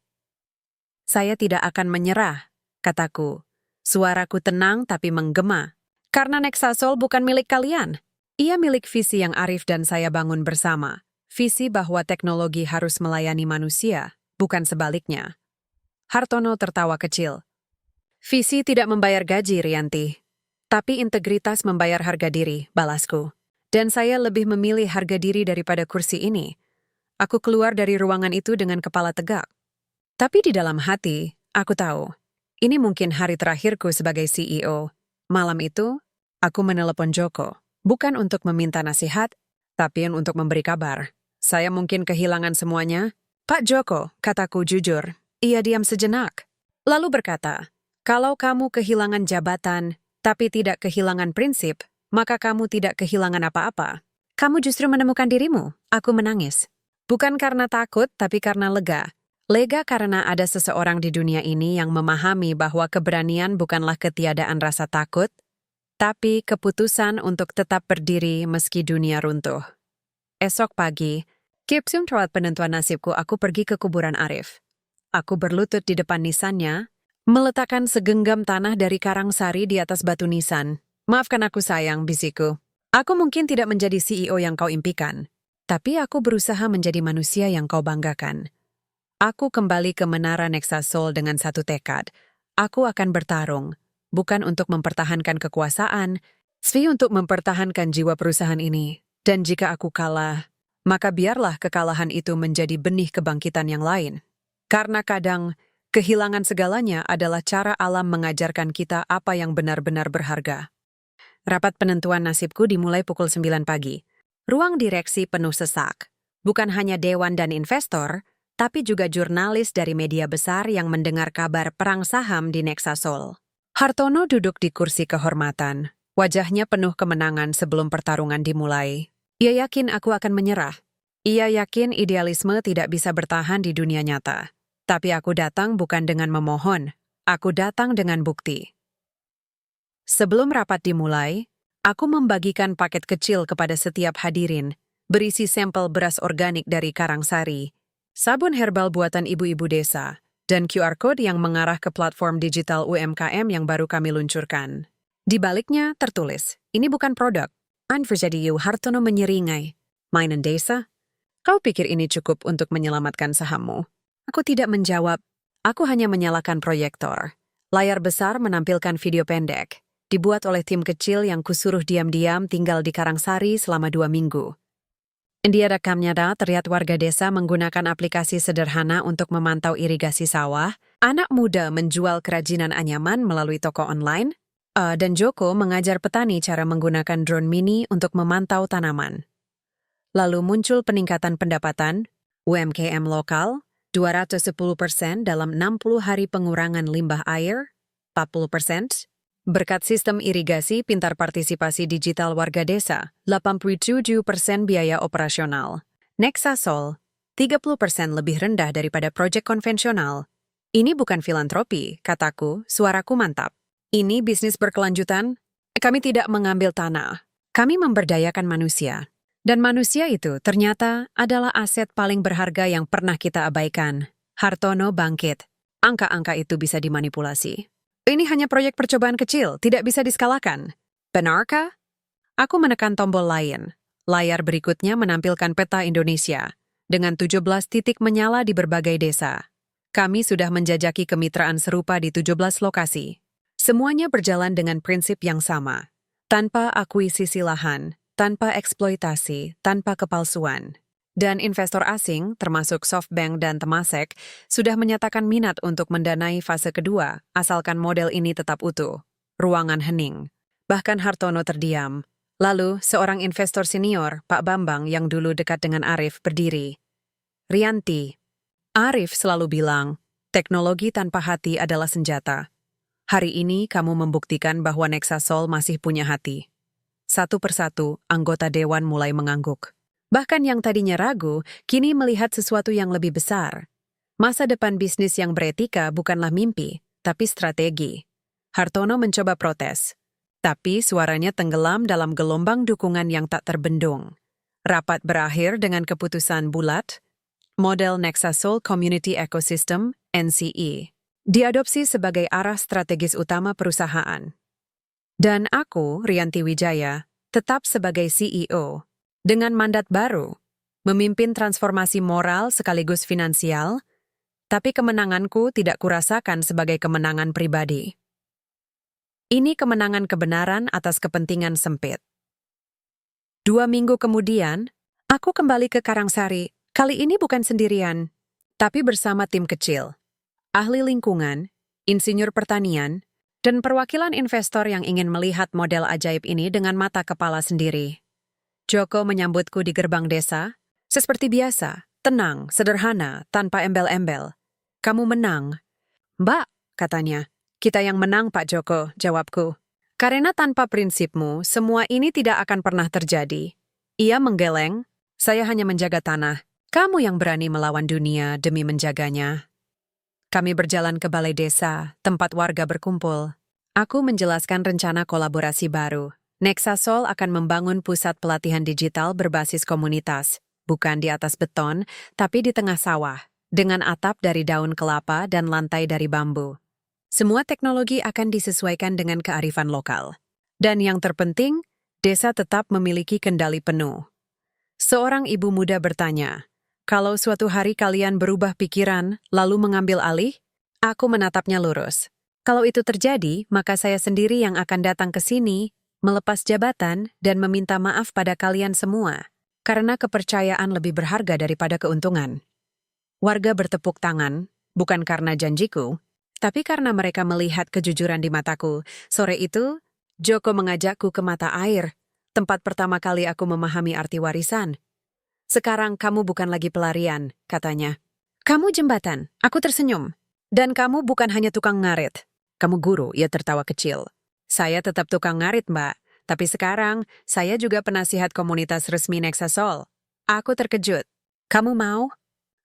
Saya tidak akan menyerah, kataku. Suaraku tenang tapi menggema. Karena Nexasol bukan milik kalian. Ia milik visi yang Arif dan saya bangun bersama. Visi bahwa teknologi harus melayani manusia, bukan sebaliknya. Hartono tertawa kecil. Visi tidak membayar gaji, Rianti. Tapi integritas membayar harga diri, balasku. Dan saya lebih memilih harga diri daripada kursi ini. Aku keluar dari ruangan itu dengan kepala tegak. Tapi di dalam hati, aku tahu, ini mungkin hari terakhirku sebagai CEO. Malam itu, aku menelepon Joko, bukan untuk meminta nasihat, tapi untuk memberi kabar. Saya mungkin kehilangan semuanya. Pak Joko, kataku jujur. Ia diam sejenak. Lalu berkata, kalau kamu kehilangan jabatan, tapi tidak kehilangan prinsip, maka kamu tidak kehilangan apa-apa. Kamu justru menemukan dirimu. Aku menangis. Bukan karena takut, tapi karena lega. Lega karena ada seseorang di dunia ini yang memahami bahwa keberanian bukanlah ketiadaan rasa takut, tapi keputusan untuk tetap berdiri meski dunia runtuh. Esok pagi, Kipsum terawat penentuan nasibku, aku pergi ke kuburan Arif. Aku berlutut di depan nisannya, meletakkan segenggam tanah dari Karangsari di atas batu nisan. Maafkan aku sayang, bisiku. Aku mungkin tidak menjadi CEO yang kau impikan, tapi aku berusaha menjadi manusia yang kau banggakan. Aku kembali ke Menara Nexasol dengan satu tekad. Aku akan bertarung, bukan untuk mempertahankan kekuasaan, tapi untuk mempertahankan jiwa perusahaan ini. Dan jika aku kalah, maka biarlah kekalahan itu menjadi benih kebangkitan yang lain. Karena kadang, kehilangan segalanya adalah cara alam mengajarkan kita apa yang benar-benar berharga. Rapat penentuan nasibku dimulai pukul 9 pagi. Ruang direksi penuh sesak. Bukan hanya dewan dan investor, tapi juga jurnalis dari media besar yang mendengar kabar perang saham di Nexasol. Hartono duduk di kursi kehormatan. Wajahnya penuh kemenangan sebelum pertarungan dimulai. Ia yakin aku akan menyerah. Ia yakin idealisme tidak bisa bertahan di dunia nyata. Tapi aku datang bukan dengan memohon. Aku datang dengan bukti. Sebelum rapat dimulai, aku membagikan paket kecil kepada setiap hadirin, berisi sampel beras organik dari Karangsari, sabun herbal buatan ibu-ibu desa, dan QR Code yang mengarah ke platform digital UMKM yang baru kami luncurkan. Di baliknya tertulis, ini bukan produk. Anverjadiyu Hartono menyeringai. Mainan desa? Kau pikir ini cukup untuk menyelamatkan sahammu? Aku tidak menjawab. Aku hanya menyalakan proyektor. Layar besar menampilkan video pendek, dibuat oleh tim kecil yang kusuruh diam-diam tinggal di Karangsari selama 2 minggu. Di rekamnya terlihat warga desa menggunakan aplikasi sederhana untuk memantau irigasi sawah, anak muda menjual kerajinan anyaman melalui toko online, dan Joko mengajar petani cara menggunakan drone mini untuk memantau tanaman. Lalu muncul peningkatan pendapatan, UMKM lokal, 210% dalam 60 hari pengurangan limbah air, 40%, berkat sistem irigasi pintar partisipasi digital warga desa, 87% biaya operasional. Nexasol, 30% lebih rendah daripada proyek konvensional. Ini bukan filantropi, kataku, suaraku mantap. Ini bisnis berkelanjutan. Kami tidak mengambil tanah. Kami memberdayakan manusia. Dan manusia itu ternyata adalah aset paling berharga yang pernah kita abaikan. Hartono bangkit. Angka-angka itu bisa dimanipulasi. Ini hanya proyek percobaan kecil, tidak bisa diskalakan. Benarkah? Aku menekan tombol lain. Layar berikutnya menampilkan peta Indonesia, dengan 17 titik menyala di berbagai desa. Kami sudah menjajaki kemitraan serupa di 17 lokasi. Semuanya berjalan dengan prinsip yang sama. Tanpa akuisisi lahan, tanpa eksploitasi, tanpa kepalsuan. Dan investor asing, termasuk SoftBank dan Temasek, sudah menyatakan minat untuk mendanai fase kedua, asalkan model ini tetap utuh. Ruangan hening. Bahkan Hartono terdiam. Lalu, seorang investor senior, Pak Bambang, yang dulu dekat dengan Arif, berdiri. Rianti. Arif selalu bilang, teknologi tanpa hati adalah senjata. Hari ini kamu membuktikan bahwa Nexasol masih punya hati. Satu persatu, anggota dewan mulai mengangguk. Bahkan yang tadinya ragu, kini melihat sesuatu yang lebih besar. Masa depan bisnis yang beretika bukanlah mimpi, tapi strategi. Hartono mencoba protes, tapi suaranya tenggelam dalam gelombang dukungan yang tak terbendung. Rapat berakhir dengan keputusan bulat, model Nexasol Community Ecosystem, NCE, diadopsi sebagai arah strategis utama perusahaan. Dan aku, Rianti Wijaya, tetap sebagai CEO. Dengan mandat baru, memimpin transformasi moral sekaligus finansial, tapi kemenanganku tidak kurasakan sebagai kemenangan pribadi. Ini kemenangan kebenaran atas kepentingan sempit. 2 minggu kemudian, aku kembali ke Karangsari, kali ini bukan sendirian, tapi bersama tim kecil, ahli lingkungan, insinyur pertanian, dan perwakilan investor yang ingin melihat model ajaib ini dengan mata kepala sendiri. Joko menyambutku di gerbang desa, seperti biasa, tenang, sederhana, tanpa embel-embel. Kamu menang. Mbak, katanya. Kita yang menang, Pak Joko, jawabku. Karena tanpa prinsipmu, semua ini tidak akan pernah terjadi. Ia menggeleng, saya hanya menjaga tanah. Kamu yang berani melawan dunia demi menjaganya. Kami berjalan ke balai desa, tempat warga berkumpul. Aku menjelaskan rencana kolaborasi baru. Nexasol akan membangun pusat pelatihan digital berbasis komunitas, bukan di atas beton, tapi di tengah sawah, dengan atap dari daun kelapa dan lantai dari bambu. Semua teknologi akan disesuaikan dengan kearifan lokal. Dan yang terpenting, desa tetap memiliki kendali penuh. Seorang ibu muda bertanya, kalau suatu hari kalian berubah pikiran lalu mengambil alih, aku menatapnya lurus. Kalau itu terjadi, maka saya sendiri yang akan datang ke sini, melepas jabatan dan meminta maaf pada kalian semua, karena kepercayaan lebih berharga daripada keuntungan. Warga bertepuk tangan, bukan karena janjiku, tapi karena mereka melihat kejujuran di mataku. Sore itu, Joko mengajakku ke mata air, tempat pertama kali aku memahami arti warisan. Sekarang kamu bukan lagi pelarian, katanya. Kamu jembatan, aku tersenyum. Dan kamu bukan hanya tukang ngarit. Kamu guru, ia tertawa kecil. Saya tetap tukang ngarit, Mbak. Tapi sekarang, saya juga penasihat komunitas resmi Nexasol. Aku terkejut. Kamu mau?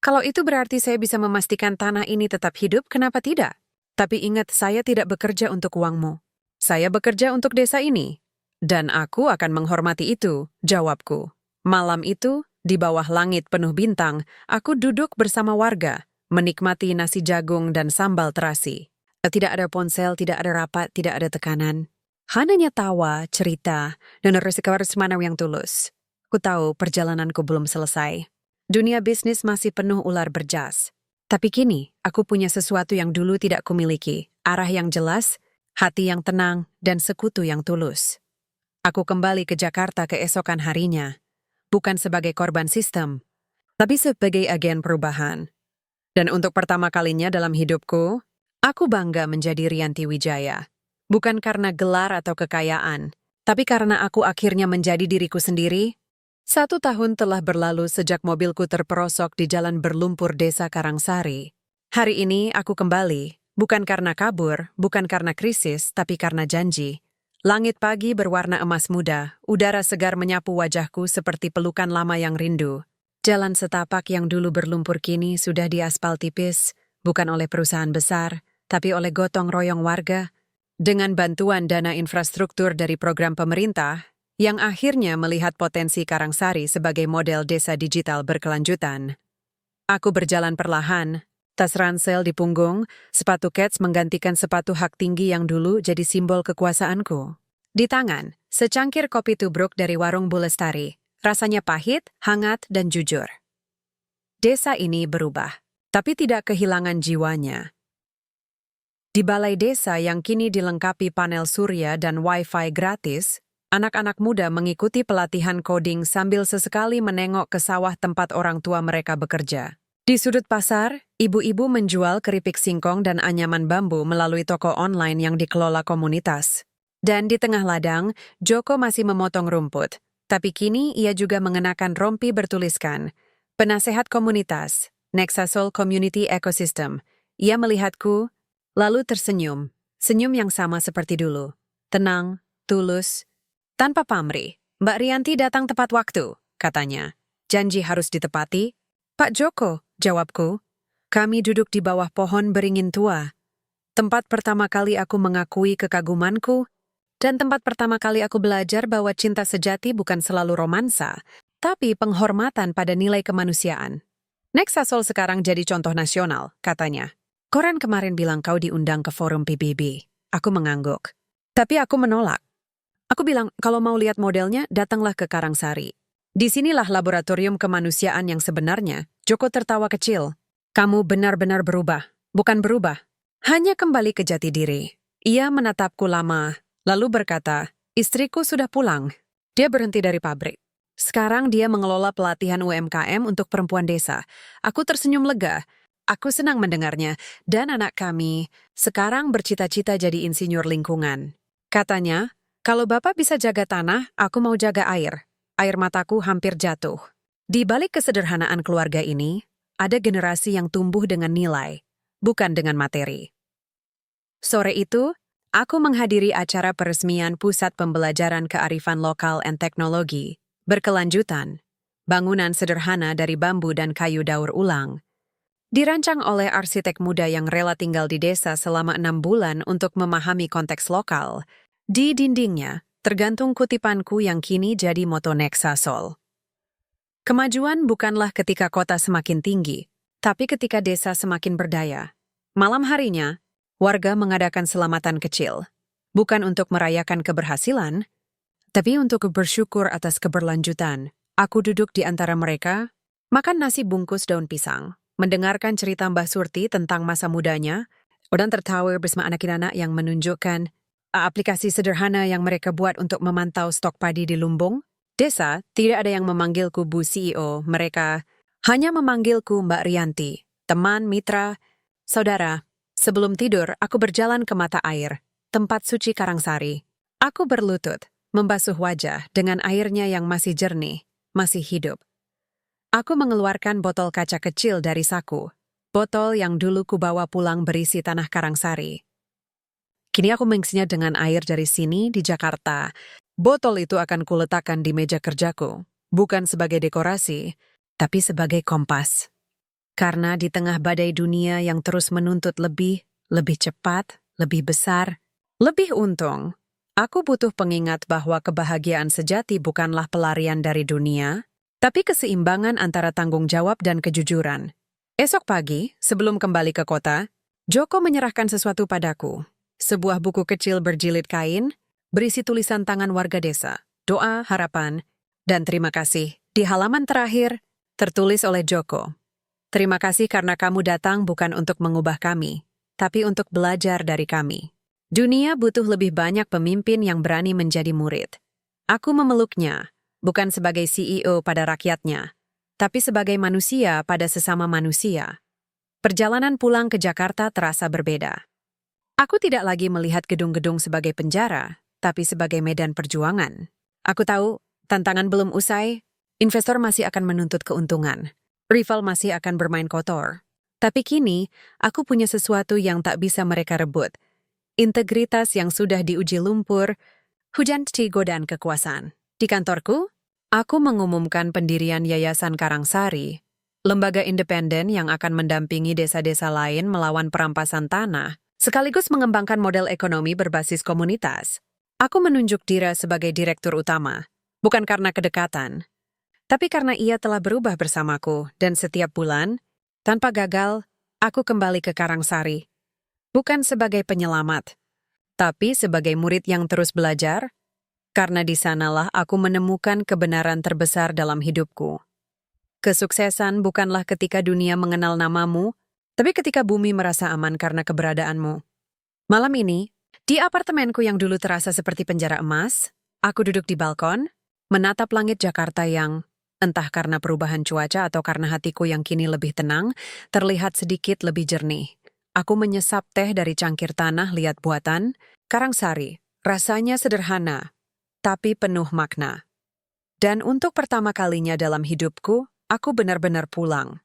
Kalau itu berarti saya bisa memastikan tanah ini tetap hidup, kenapa tidak? Tapi ingat, saya tidak bekerja untuk uangmu. Saya bekerja untuk desa ini. Dan aku akan menghormati itu, jawabku. Malam itu, di bawah langit penuh bintang, aku duduk bersama warga, menikmati nasi jagung dan sambal terasi. Tidak ada ponsel, tidak ada rapat, tidak ada tekanan. Hanya tawa, cerita, dan resiko mana yang tulus. Ku tahu perjalananku belum selesai. Dunia bisnis masih penuh ular berjas. Tapi kini, aku punya sesuatu yang dulu tidak kumiliki. Arah yang jelas, hati yang tenang, dan sekutu yang tulus. Aku kembali ke Jakarta keesokan harinya. Bukan sebagai korban sistem, tapi sebagai agen perubahan. Dan untuk pertama kalinya dalam hidupku, aku bangga menjadi Rianti Wijaya. Bukan karena gelar atau kekayaan, tapi karena aku akhirnya menjadi diriku sendiri. 1 tahun telah berlalu sejak mobilku terperosok di jalan berlumpur desa Karangsari. Hari ini aku kembali, bukan karena kabur, bukan karena krisis, tapi karena janji. Langit pagi berwarna emas muda, udara segar menyapu wajahku seperti pelukan lama yang rindu. Jalan setapak yang dulu berlumpur kini sudah diaspal tipis, bukan oleh perusahaan besar, tapi oleh gotong royong warga. Dengan bantuan dana infrastruktur dari program pemerintah, yang akhirnya melihat potensi Karangsari sebagai model desa digital berkelanjutan. Aku berjalan perlahan, tas ransel di punggung, sepatu kets menggantikan sepatu hak tinggi yang dulu jadi simbol kekuasaanku. Di tangan, secangkir kopi tubruk dari warung Bu Lestari, rasanya pahit, hangat, dan jujur. Desa ini berubah, tapi tidak kehilangan jiwanya. Di balai desa yang kini dilengkapi panel surya dan wifi gratis, anak-anak muda mengikuti pelatihan coding sambil sesekali menengok ke sawah tempat orang tua mereka bekerja. Di sudut pasar, ibu-ibu menjual keripik singkong dan anyaman bambu melalui toko online yang dikelola komunitas. Dan di tengah ladang, Joko masih memotong rumput. Tapi kini ia juga mengenakan rompi bertuliskan, Penasehat Komunitas, Nexasol Community Ecosystem. Ia melihatku, lalu tersenyum. Senyum yang sama seperti dulu. Tenang, tulus, tanpa pamrih. Mbak Rianti datang tepat waktu, katanya. Janji harus ditepati. Pak Joko, jawabku. Kami duduk di bawah pohon beringin tua. Tempat pertama kali aku mengakui kekagumanku, dan tempat pertama kali aku belajar bahwa cinta sejati bukan selalu romansa, tapi penghormatan pada nilai kemanusiaan. Nexasol sekarang jadi contoh nasional, katanya. Koran kemarin bilang kau diundang ke forum PBB. Aku mengangguk. Tapi aku menolak. Aku bilang, kalau mau lihat modelnya, datanglah ke Karangsari. Disinilah laboratorium kemanusiaan yang sebenarnya. Joko tertawa kecil. Kamu benar-benar berubah. Bukan berubah. Hanya kembali ke jati diri. Ia menatapku lama, lalu berkata, istriku sudah pulang. Dia berhenti dari pabrik. Sekarang dia mengelola pelatihan UMKM untuk perempuan desa. Aku tersenyum lega. Aku senang mendengarnya. Dan anak kami sekarang bercita-cita jadi insinyur lingkungan. Katanya, kalau Bapak bisa jaga tanah, aku mau jaga air. Air mataku hampir jatuh. Di balik kesederhanaan keluarga ini, ada generasi yang tumbuh dengan nilai, bukan dengan materi. Sore itu, aku menghadiri acara peresmian Pusat Pembelajaran Kearifan Lokal dan Teknologi, berkelanjutan, bangunan sederhana dari bambu dan kayu daur ulang. Dirancang oleh arsitek muda yang rela tinggal di desa selama 6 bulan untuk memahami konteks lokal. Di dindingnya, tergantung kutipanku yang kini jadi moto Nexa Sol. Kemajuan bukanlah ketika kota semakin tinggi, tapi ketika desa semakin berdaya. Malam harinya, warga mengadakan selamatan kecil, bukan untuk merayakan keberhasilan, tapi untuk bersyukur atas keberlanjutan. Aku duduk di antara mereka, makan nasi bungkus daun pisang, mendengarkan cerita Mbah Surti tentang masa mudanya, dan tertawa bersama anak-anak yang menunjukkan aplikasi sederhana yang mereka buat untuk memantau stok padi di lumbung. Desa tidak ada yang memanggilku Bu CEO, mereka hanya memanggilku Mbak Rianti, teman, mitra, saudara. Sebelum tidur, aku berjalan ke mata air, tempat suci Karangsari. Aku berlutut, membasuh wajah dengan airnya yang masih jernih, masih hidup. Aku mengeluarkan botol kaca kecil dari saku, botol yang dulu kubawa pulang berisi tanah Karangsari. Kini aku mengisinya dengan air dari sini di Jakarta. Botol itu akan kuletakkan di meja kerjaku, bukan sebagai dekorasi, tapi sebagai kompas. Karena di tengah badai dunia yang terus menuntut lebih cepat, lebih besar, lebih untung, aku butuh pengingat bahwa kebahagiaan sejati bukanlah pelarian dari dunia, tapi keseimbangan antara tanggung jawab dan kejujuran. Esok pagi, sebelum kembali ke kota, Joko menyerahkan sesuatu padaku. Sebuah buku kecil berjilid kain, berisi tulisan tangan warga desa, doa, harapan, dan terima kasih. Di halaman terakhir, tertulis oleh Joko. Terima kasih karena kamu datang bukan untuk mengubah kami, tapi untuk belajar dari kami. Dunia butuh lebih banyak pemimpin yang berani menjadi murid. Aku memeluknya, bukan sebagai CEO pada rakyatnya, tapi sebagai manusia pada sesama manusia. Perjalanan pulang ke Jakarta terasa berbeda. Aku tidak lagi melihat gedung-gedung sebagai penjara, tapi sebagai medan perjuangan. Aku tahu, tantangan belum usai, investor masih akan menuntut keuntungan, rival masih akan bermain kotor. Tapi kini, aku punya sesuatu yang tak bisa mereka rebut. Integritas yang sudah diuji lumpur, hujan godaan kekuasaan. Di kantorku, aku mengumumkan pendirian Yayasan Karangsari, lembaga independen yang akan mendampingi desa-desa lain melawan perampasan tanah, sekaligus mengembangkan model ekonomi berbasis komunitas. Aku menunjuk Dira sebagai direktur utama, bukan karena kedekatan, tapi karena ia telah berubah bersamaku dan setiap bulan, tanpa gagal, aku kembali ke Karangsari. Bukan sebagai penyelamat, tapi sebagai murid yang terus belajar, karena di sanalah aku menemukan kebenaran terbesar dalam hidupku. Kesuksesan bukanlah ketika dunia mengenal namamu, tapi ketika bumi merasa aman karena keberadaanmu. Malam ini, di apartemenku yang dulu terasa seperti penjara emas, aku duduk di balkon, menatap langit Jakarta yang, entah karena perubahan cuaca atau karena hatiku yang kini lebih tenang, terlihat sedikit lebih jernih. Aku menyesap teh dari cangkir tanah liat buatan, Karangsari. Rasanya sederhana, tapi penuh makna. Dan untuk pertama kalinya dalam hidupku, aku benar-benar pulang.